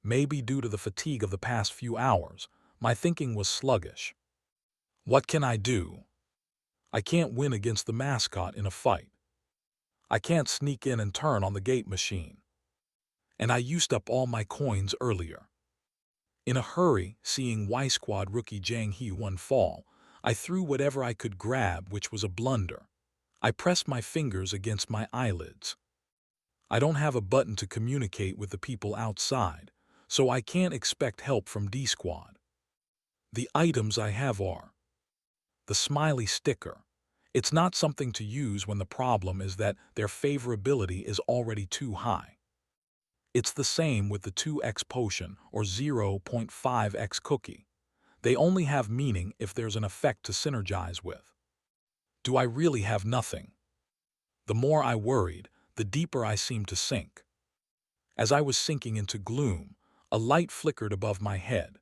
Maybe due to the fatigue of the past few hours, my thinking was sluggish. What can I do? I can't win against the mascot in a fight. I can't sneak in and turn on the gate machine. And I used up all my coins earlier. In a hurry, seeing Y Squad rookie Jang Hee-won fall, I threw whatever I could grab, which was a blunder. I pressed my fingers against my eyelids. I don't have a button to communicate with the people outside, so I can't expect help from D Squad. The items I have are the smiley sticker. It's not something to use when the problem is that their favorability is already too high. It's the same with the 2x potion or 0.5x cookie. They only have meaning if there's an effect to synergize with. Do I really have nothing? The more I worried, the deeper I seemed to sink. As I was sinking into gloom, a light flickered above my head.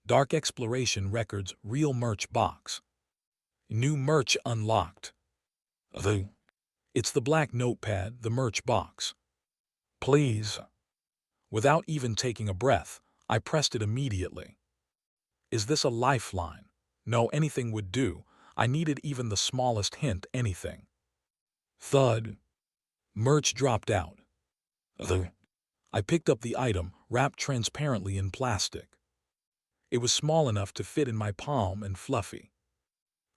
Dark Exploration Records Real Merch Box. New merch unlocked. It's the black notepad, the merch box. Please. Without even taking a breath, I pressed it immediately. Is this a lifeline? No, anything would do. I needed even the smallest hint, anything. Thud. Merch dropped out. I picked up the item, wrapped transparently in plastic. It was small enough to fit in my palm and fluffy.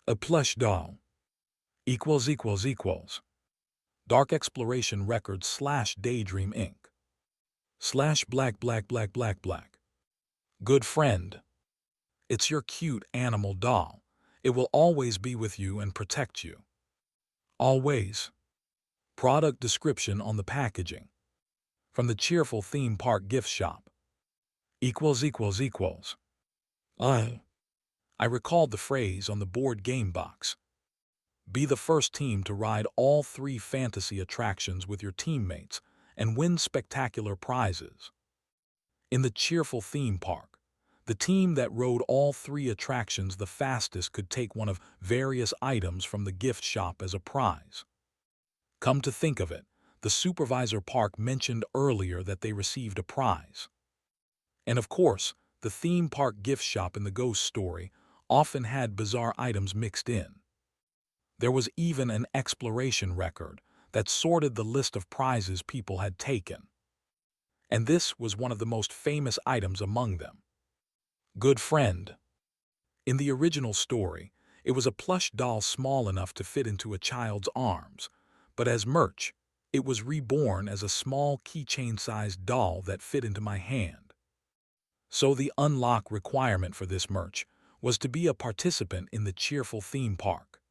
A plush doll. == Dark Exploration Records / Daydream Inc. /black. Good friend. It's your cute animal doll. It will always be with you and protect you. Always. Product description on the packaging. From the cheerful theme park gift shop. == I recalled the phrase on the board game box. Be the first team to ride all 3 fantasy attractions with your teammates and win spectacular prizes. In the cheerful theme park, the team that rode all 3 attractions the fastest could take one of various items from the gift shop as a prize. Come to think of it, the supervisor park mentioned earlier that they received a prize. And of course, the theme park gift shop in the ghost story often had bizarre items mixed in. There was even an exploration record that sorted the list of prizes people had taken. and this was one of the most famous items among them. Good friend. In the original story, it was a plush doll small enough to fit into a child's arms, but as merch, it was reborn as a small keychain-sized doll that fit into my hand. So the unlock requirement for this merch was to be a participant in the cheerful theme park.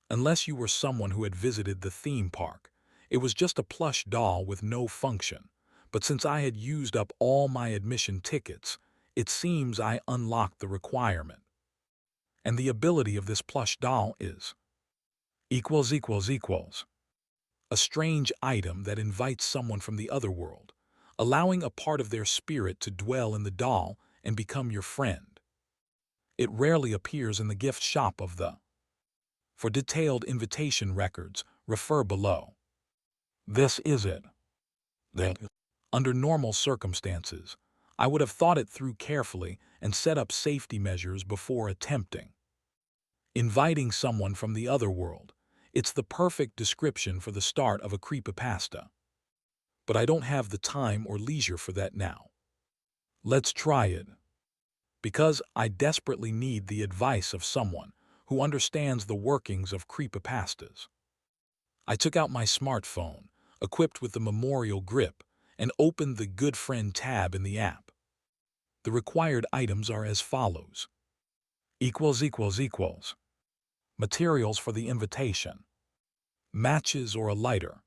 Unless you were someone who had visited the theme park, it was just a plush doll with no function. But since I had used up all my admission tickets, it seems I unlocked the requirement. And the ability of this plush doll is equals a strange item that invites someone from the other world, allowing a part of their spirit to dwell in the doll and become your friend. It rarely appears in the gift shop of the. For detailed invitation records, refer below. This is it. That. Under normal circumstances, I would have thought it through carefully and set up safety measures before attempting. Inviting someone from the other world. It's the perfect description for the start of a creepypasta. But I don't have the time or leisure for that now. Let's try it. Because I desperately need the advice of someone who understands the workings of creepypastas. I took out my smartphone, equipped with the memorial grip, and opened the Good Friend tab in the app. The required items are as follows. Equals. Materials for the invitation. Matches or a lighter.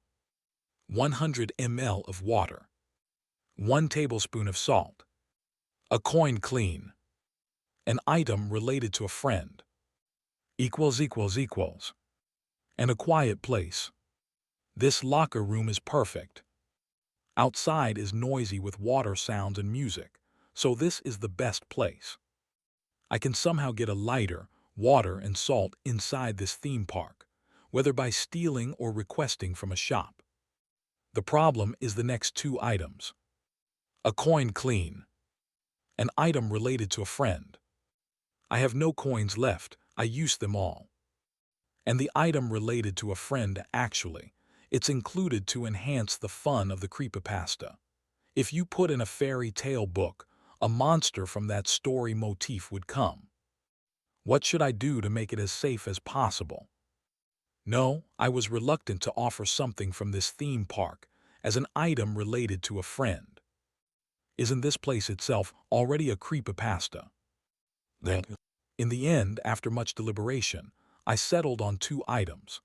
100 ml of water. 1 tablespoon of salt. A coin clean. An item related to a friend. Equals. And a quiet place. This locker room is perfect. Outside is noisy with water sounds and music, so this is the best place. I can somehow get a lighter, water, and salt inside this theme park, whether by stealing or requesting from a shop. The problem is the next 2 items. A coin clean. An item related to a friend. I have no coins left, I used them all. And the item related to a friend actually, it's included to enhance the fun of the creepypasta. If you put in a fairy tale book, a monster from that story motif would come. What should I do to make it as safe as possible? No, I was reluctant to offer something from this theme park as an item related to a friend. Isn't this place itself already a creepypasta? Then, in the end, after much deliberation, I settled on 2 items,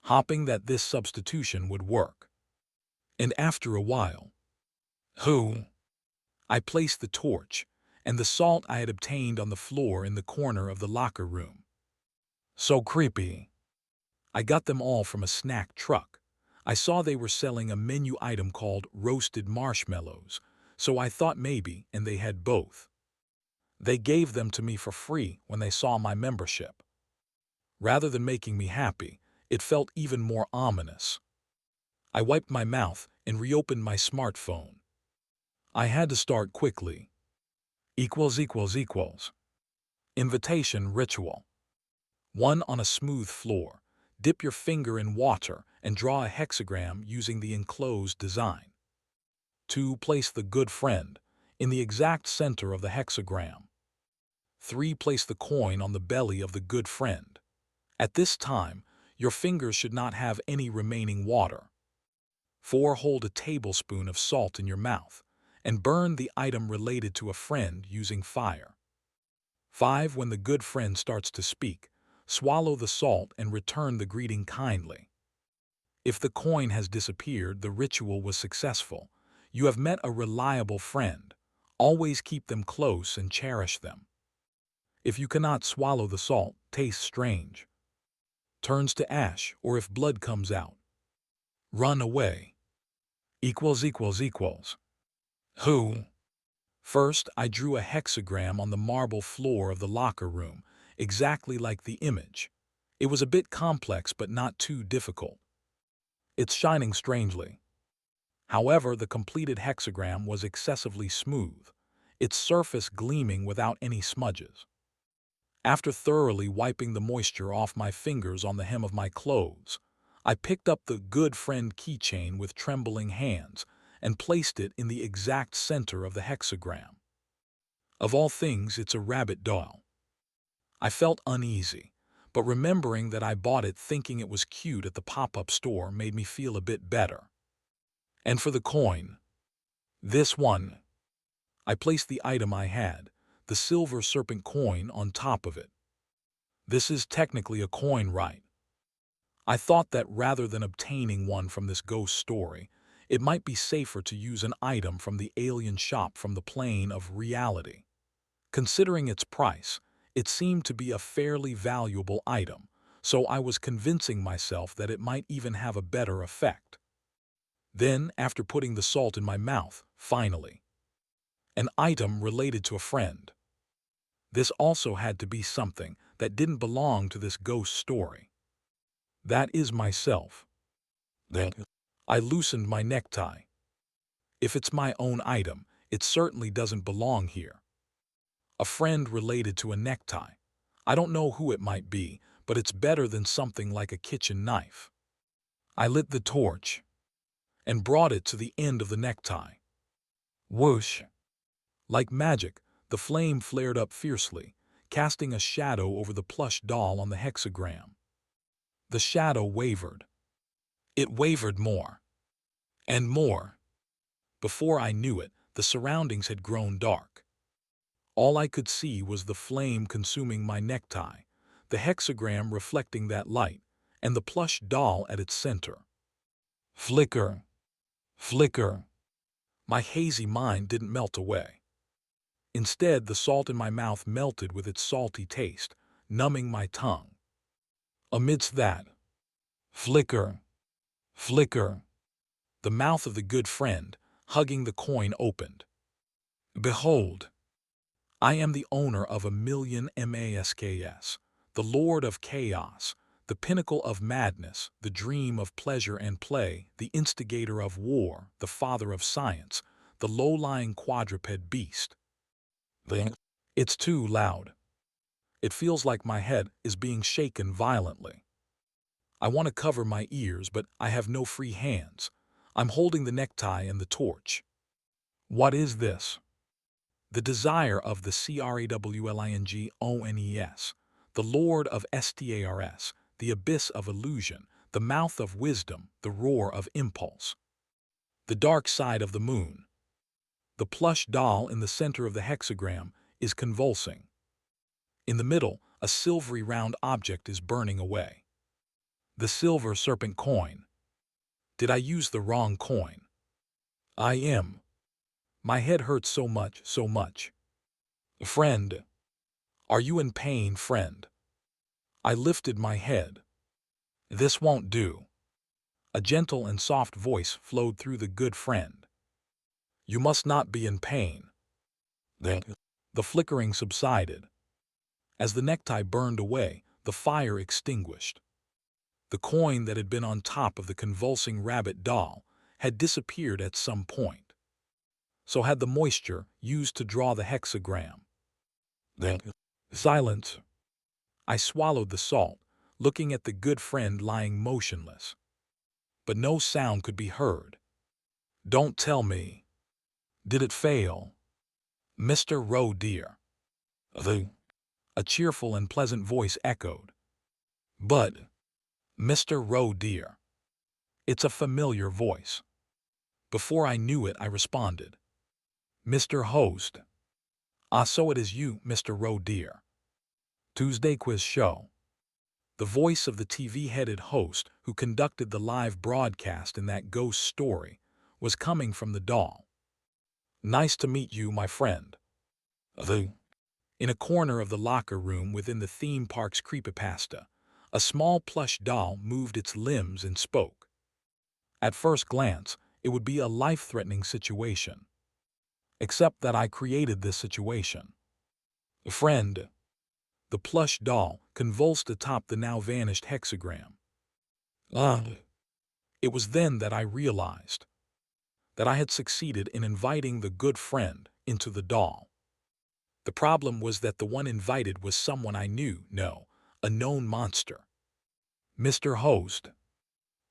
hoping that this substitution would work. And after a while, I placed the torch and the salt I had obtained on the floor in the corner of the locker room. So creepy. I got them all from a snack truck. I saw they were selling a menu item called roasted marshmallows, so I thought maybe, and they had both. They gave them to me for free when they saw my membership. Rather than making me happy, it felt even more ominous. I wiped my mouth and reopened my smartphone. I had to start quickly. Equals. Invitation ritual. 1 on a smooth floor. Dip your finger in water and draw a hexagram using the enclosed design. 2. Place the good friend in the exact center of the hexagram. 3. Place the coin on the belly of the good friend. At this time, your fingers should not have any remaining water. 4. Hold a tablespoon of salt in your mouth and burn the item related to a friend using fire. 5. When the good friend starts to speak, swallow the salt and return the greeting kindly. If the coin has disappeared, the ritual was successful. You have met a reliable friend. Always keep them close and cherish them. If you cannot swallow the salt, tastes strange, turns to ash, or if blood comes out, run away. Equals. First, I drew a hexagram on the marble floor of the locker room, exactly like the image. It was a bit complex but not too difficult. It's shining strangely. However, the completed hexagram was excessively smooth, its surface gleaming without any smudges. After thoroughly wiping the moisture off my fingers on the hem of my clothes, I picked up the good friend keychain with trembling hands and placed it in the exact center of the hexagram. Of all things, it's a rabbit doll. I felt uneasy, but remembering that I bought it thinking it was cute at the pop-up store made me feel a bit better. And for the coin, this one. I placed the item I had, the silver serpent coin, on top of it. This is technically a coin, right? I thought that rather than obtaining one from this ghost story, it might be safer to use an item from the alien shop from the plane of reality. Considering its price, it seemed to be a fairly valuable item, so I was convincing myself that it might even have a better effect. Then, after putting the salt in my mouth, finally, an item related to a friend. This also had to be something that didn't belong to this ghost story. That is myself. Then I loosened my necktie. If it's my own item, it certainly doesn't belong here. A friend related to a necktie. I don't know who it might be, but it's better than something like a kitchen knife. I lit the torch and brought it to the end of the necktie. Whoosh! Like magic, the flame flared up fiercely, casting a shadow over the plush doll on the hexagram. The shadow wavered. It wavered more and more. Before I knew it, the surroundings had grown dark. All I could see was the flame consuming my necktie, the hexagram reflecting that light, and the plush doll at its center. Flicker, flicker. My hazy mind didn't melt away. Instead, the salt in my mouth melted with its salty taste, numbing my tongue. Amidst that, flicker, flicker, the mouth of the good friend, hugging the coin, opened. Behold, I am the owner of 1,000,000 masks, the lord of chaos, the pinnacle of madness, the dream of pleasure and play, the instigator of war, the father of science, the low-lying quadruped beast. It's too loud. It feels like my head is being shaken violently. I want to cover my ears, but I have no free hands. I'm holding the necktie and the torch. What is this? The desire of the CRAWLINGONES, the lord of STARS, the abyss of illusion, the mouth of wisdom, the roar of impulse. The dark side of the moon. The plush doll in the center of the hexagram is convulsing. In the middle, a silvery round object is burning away. The silver serpent coin. Did I use the wrong coin? I am. My head hurts so much, so much. Friend. Are you in pain, friend? I lifted my head. This won't do. A gentle and soft voice flowed through the good friend. You must not be in pain. Then the flickering subsided. As the necktie burned away, the fire extinguished. The coin that had been on top of the convulsing rabbit doll had disappeared at some point. So had the moisture used to draw the hexagram. Then silence. I swallowed the salt, looking at the good friend lying motionless. But no sound could be heard. Don't tell me. Did it fail? Mr. Roe dear. A cheerful and pleasant voice echoed. But, Mr. Roe dear. It's a familiar voice. Before I knew it, I responded. Mr. Host. Ah, so it is you, Mr. Roe dear. Tuesday quiz show. The voice of the TV-headed host who conducted the live broadcast in that ghost story was coming from the doll. Nice to meet you, my friend. In a corner of the locker room within the theme park's creepypasta, a small plush doll moved its limbs and spoke. At first glance, it would be a life-threatening situation. Except that I created this situation. Friend. The plush doll convulsed atop the now-vanished hexagram. It was then that I realized that I had succeeded in inviting the good friend into the doll. The problem was that the one invited was someone I knew, no, a known monster. Mr. Host.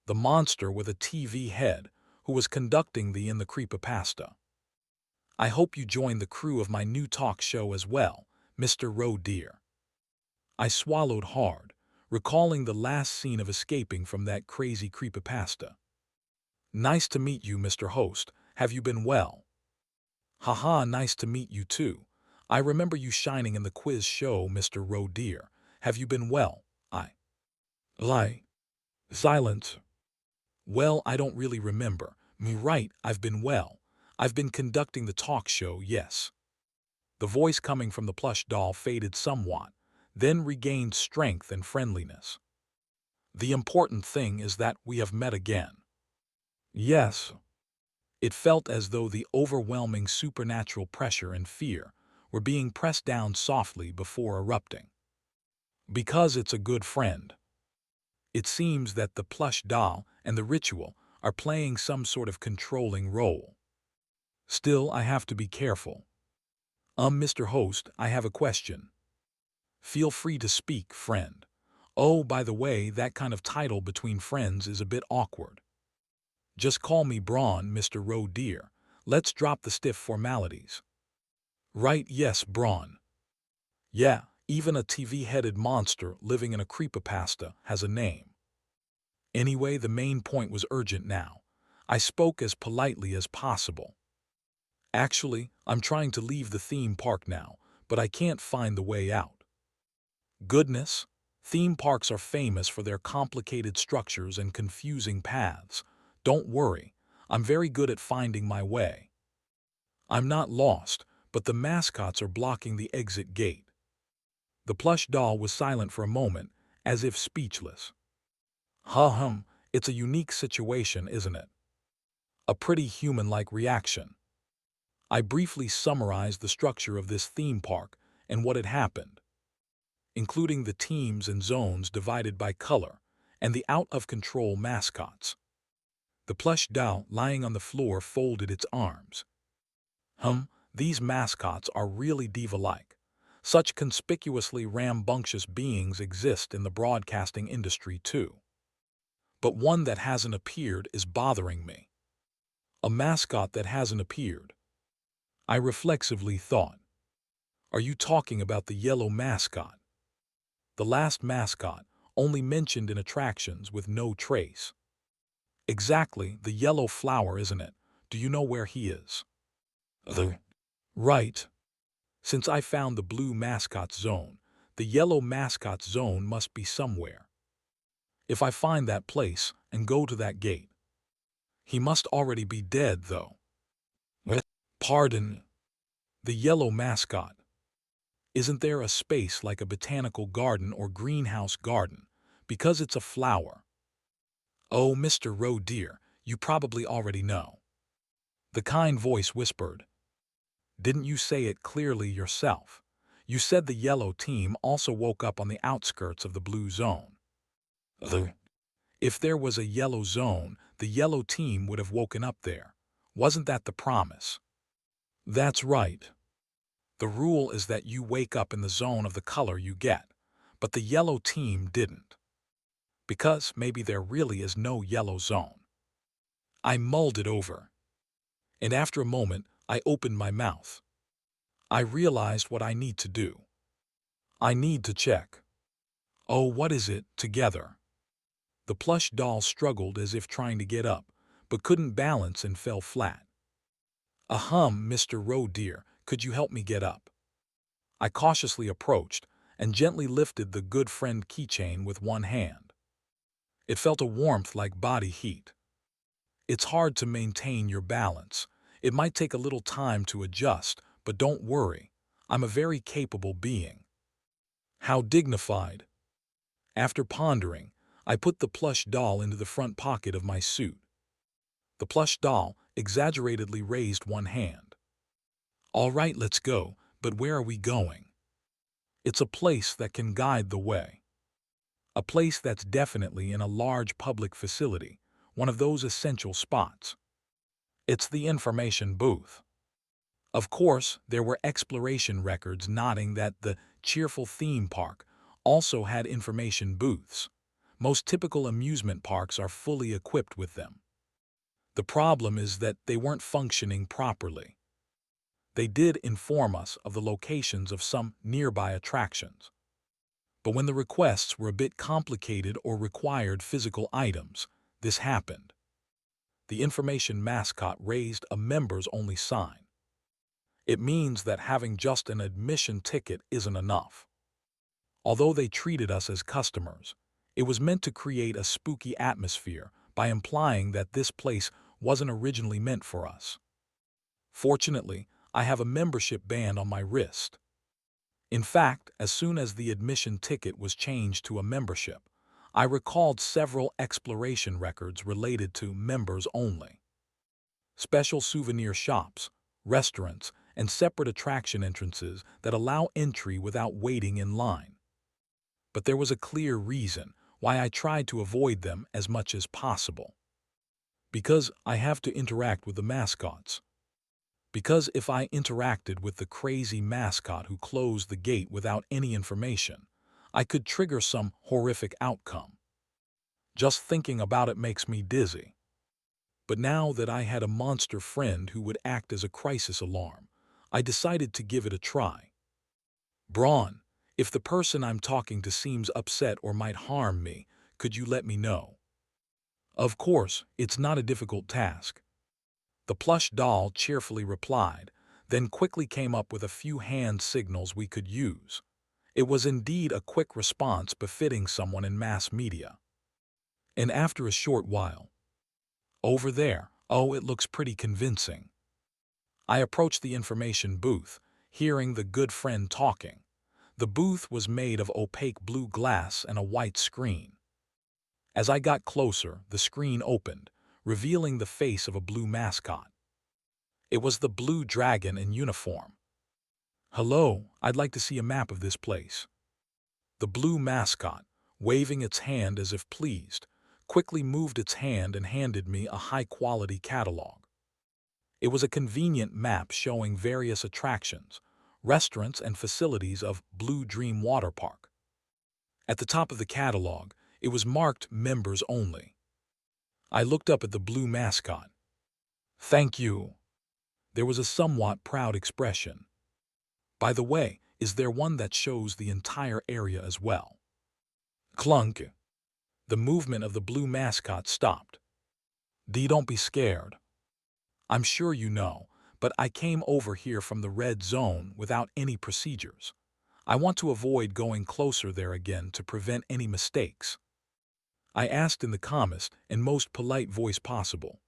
The monster with a TV head, who was conducting the In the Creepypasta. I hope you join the crew of my new talk show as well, Mr. Roe dear. I swallowed hard, recalling the last scene of escaping from that crazy creepypasta. Nice to meet you, Mr. Host. Have you been well? Haha, nice to meet you too. I remember you shining in the quiz show, Mr. Roe dear. Have you been well? I lie. Silence. Well, I don't really remember. Me right, I've been well. I've been conducting the talk show, yes. The voice coming from the plush doll faded somewhat, then regained strength and friendliness. The important thing is that we have met again. Yes. It felt as though the overwhelming supernatural pressure and fear were being pressed down softly before erupting. Because it's a good friend. It seems that the plush doll and the ritual are playing some sort of controlling role. Still, I have to be careful. Mr. Host, I have a question. Feel free to speak, friend. Oh, by the way, that kind of title between friends is a bit awkward. Just call me Braun, Mr. Roe dear. Let's drop the stiff formalities. Right, yes, Braun. Yeah, even a TV-headed monster living in a creepypasta has a name. Anyway, the main point was urgent now. I spoke as politely as possible. Actually, I'm trying to leave the theme park now, but I can't find the way out. Goodness, theme parks are famous for their complicated structures and confusing paths. Don't worry, I'm very good at finding my way. I'm not lost, but the mascots are blocking the exit gate. The plush doll was silent for a moment, as if speechless. It's a unique situation, isn't it? A pretty human-like reaction. I briefly summarized the structure of this theme park and what had happened, including the teams and zones divided by color and the out-of-control mascots. The plush doll lying on the floor folded its arms. These mascots are really diva-like. Such conspicuously rambunctious beings exist in the broadcasting industry too. But one that hasn't appeared is bothering me. A mascot that hasn't appeared. I reflexively thought. Are you talking about the yellow mascot? The last mascot, only mentioned in attractions with no trace. Exactly, the yellow flower, isn't it? Do you know where he is? Right. Since I found the blue mascot zone, the yellow mascot zone must be somewhere. If I find that place and go to that gate, he must already be dead, though. Pardon. The yellow mascot. Isn't there a space like a botanical garden or greenhouse garden, because it's a flower? Oh, Mr. Roe dear, you probably already know. The kind voice whispered. Didn't you say it clearly yourself? You said the yellow team also woke up on the outskirts of the blue zone. If there was a yellow zone, the yellow team would have woken up there. Wasn't that the promise? That's right. The rule is that you wake up in the zone of the color you get, but the yellow team didn't. Because maybe there really is no yellow zone. I mulled it over. And after a moment, I opened my mouth. I realized what I need to do. I need to check. Oh, what is it, together? The plush doll struggled as if trying to get up, but couldn't balance and fell flat. Mr. Roe dear, could you help me get up? I cautiously approached and gently lifted the good friend keychain with one hand. It felt a warmth like body heat. It's hard to maintain your balance. It might take a little time to adjust, but don't worry. I'm a very capable being. How dignified. After pondering, I put the plush doll into the front pocket of my suit. The plush doll exaggeratedly raised one hand. All right, let's go, but where are we going? It's a place that can guide the way. A place that's definitely in a large public facility, one of those essential spots. It's the information booth. Of course, there were exploration records noting that the cheerful theme park also had information booths. Most typical amusement parks are fully equipped with them. The problem is that they weren't functioning properly. They did inform us of the locations of some nearby attractions. But when the requests were a bit complicated or required physical items, this happened. The information mascot raised a members-only sign. It means that having just an admission ticket isn't enough. Although they treated us as customers, it was meant to create a spooky atmosphere by implying that this place wasn't originally meant for us. Fortunately, I have a membership band on my wrist. In fact, as soon as the admission ticket was changed to a membership, I recalled several exploration records related to members only. Special souvenir shops, restaurants, and separate attraction entrances that allow entry without waiting in line. But there was a clear reason why I tried to avoid them as much as possible. Because I have to interact with the mascots. Because if I interacted with the crazy mascot who closed the gate without any information, I could trigger some horrific outcome. Just thinking about it makes me dizzy. But now that I had a monster friend who would act as a crisis alarm, I decided to give it a try. Braun, if the person I'm talking to seems upset or might harm me, could you let me know? Of course, it's not a difficult task. The plush doll cheerfully replied, then quickly came up with a few hand signals we could use. It was indeed a quick response befitting someone in mass media. And after a short while, over there, oh, it looks pretty convincing. I approached the information booth, hearing the good friend talking. The booth was made of opaque blue glass and a white screen. As I got closer, the screen opened, revealing the face of a blue mascot. It was the blue dragon in uniform. "Hello, I'd like to see a map of this place." The blue mascot, waving its hand as if pleased, quickly moved its hand and handed me a high-quality catalog. It was a convenient map showing various attractions, restaurants, and facilities of Blue Dream Water Park. At the top of the catalog, it was marked Members Only. I looked up at the blue mascot. "Thank you." There was a somewhat proud expression. "By the way, is there one that shows the entire area as well?" Clunk. The movement of the blue mascot stopped. Don't be scared. I'm sure you know, but I came over here from the red zone without any procedures. I want to avoid going closer there again to prevent any mistakes. I asked in the calmest and most polite voice possible.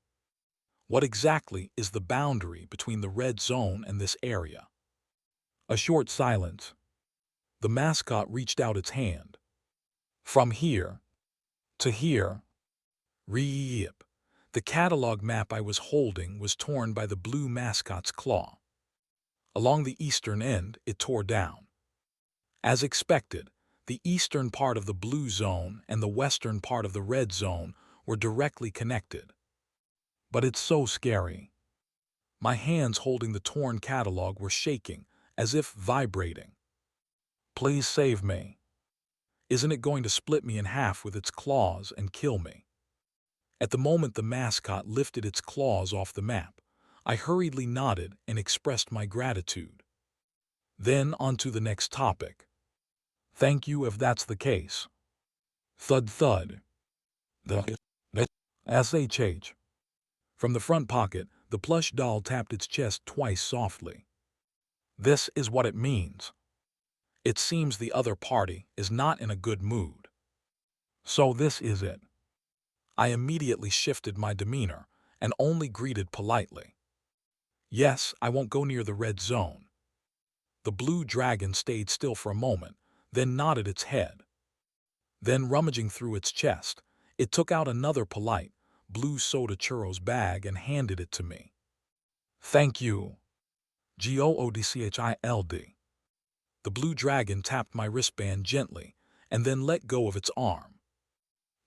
What exactly is the boundary between the red zone and this area? A short silence. The mascot reached out its hand. From here to here. Reep. The catalog map I was holding was torn by the blue mascot's claw. Along the eastern end, it tore down. As expected, the eastern part of the blue zone and the western part of the red zone were directly connected. But it's so scary. My hands holding the torn catalog were shaking, as if vibrating. Please save me. Isn't it going to split me in half with its claws and kill me? At the moment the mascot lifted its claws off the map, I hurriedly nodded and expressed my gratitude. Then on to the next topic. Thank you if that's the case. Thud thud. The SHH. From the front pocket, the plush doll tapped its chest twice softly. This is what it means. It seems the other party is not in a good mood. So this is it. I immediately shifted my demeanor and only greeted politely. Yes, I won't go near the red zone. The blue dragon stayed still for a moment, then nodded its head. Then, rummaging through its chest, it took out another polite, blue soda churros bag and handed it to me. Thank you. GOODCHILD. The blue dragon tapped my wristband gently and then let go of its arm.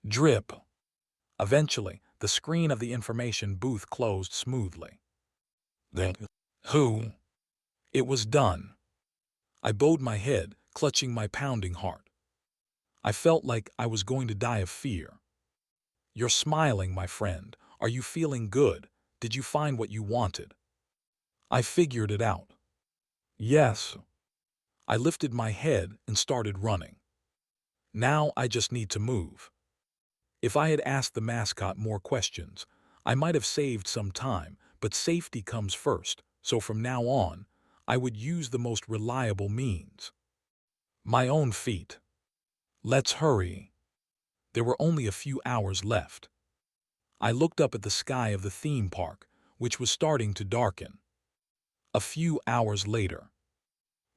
Drip. Eventually, the screen of the information booth closed smoothly. Who? It was done. I bowed my head, clutching my pounding heart. I felt like I was going to die of fear. You're smiling, my friend. Are you feeling good? Did you find what you wanted? I figured it out. Yes. I lifted my head and started running. Now I just need to move. If I had asked the mascot more questions, I might have saved some time, but safety comes first, so from now on, I would use the most reliable means. My own feet. Let's hurry. There were only a few hours left. I looked up at the sky of the theme park, which was starting to darken. A few hours later,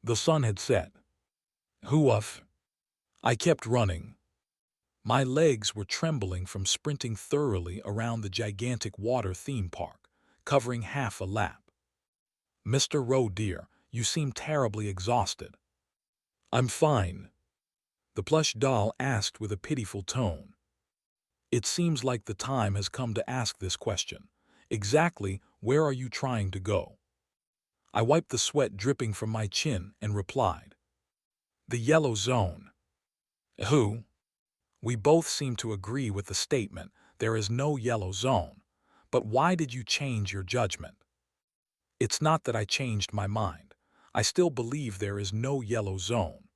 the sun had set. Hoof! I kept running. My legs were trembling from sprinting thoroughly around the gigantic water theme park, covering half a lap. Mr. Roe dear, you seem terribly exhausted. I'm fine, the plush doll asked with a pitiful tone. It seems like the time has come to ask this question. Exactly where are you trying to go? I wiped the sweat dripping from my chin and replied. The yellow zone. Who? We both seem to agree with the statement, there is no yellow zone. But why did you change your judgment? It's not that I changed my mind. I still believe there is no yellow zone.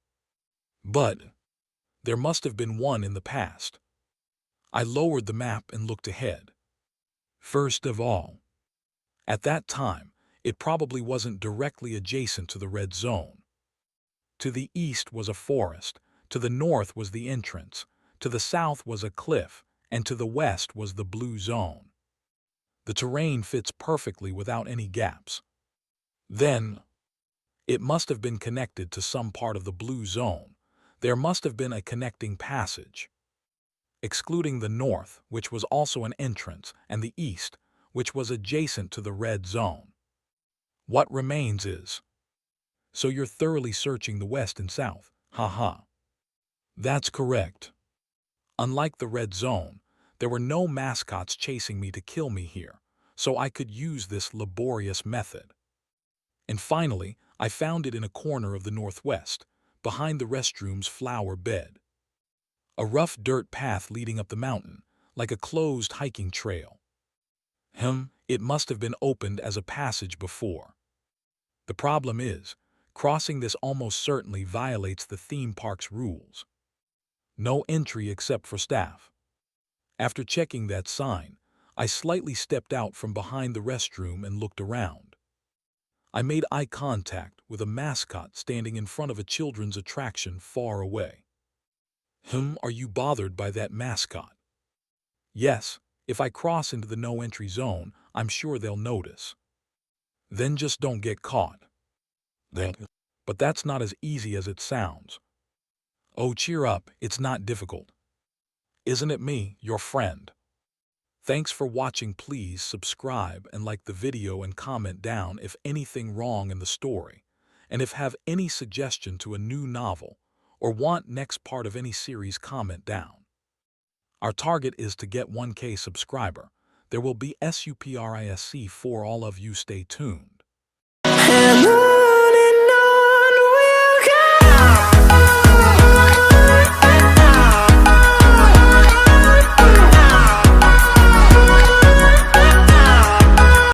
But there must have been one in the past. I lowered the map and looked ahead. First of all, at that time, it probably wasn't directly adjacent to the red zone. To the east was a forest, to the north was the entrance, to the south was a cliff, and to the west was the blue zone. The terrain fits perfectly without any gaps. Then, it must have been connected to some part of the blue zone. There must have been a connecting passage. Excluding the north, which was also an entrance, and the east, which was adjacent to the red zone. What remains is... So you're thoroughly searching the west and south, haha. That's correct. Unlike the red zone, there were no mascots chasing me to kill me here, so I could use this laborious method. And finally, I found it in a corner of the northwest, behind the restroom's flower bed. A rough dirt path leading up the mountain, like a closed hiking trail. It must have been opened as a passage before. The problem is, crossing this almost certainly violates the theme park's rules. No entry except for staff. After checking that sign, I slightly stepped out from behind the restroom and looked around. I made eye contact with a mascot standing in front of a children's attraction far away. Are you bothered by that mascot? Yes, if I cross into the no-entry zone, I'm sure they'll notice. Then just don't get caught. But that's not as easy as it sounds. Oh, cheer up, it's not difficult. Isn't it me, your friend? Thanks for watching. Please subscribe and like the video and comment down if anything wrong in the story, and if have any suggestion to a new novel or want next part of any series, comment down. Our target is to get 1K subscriber. There will be SUPRISC for all of you. Stay tuned.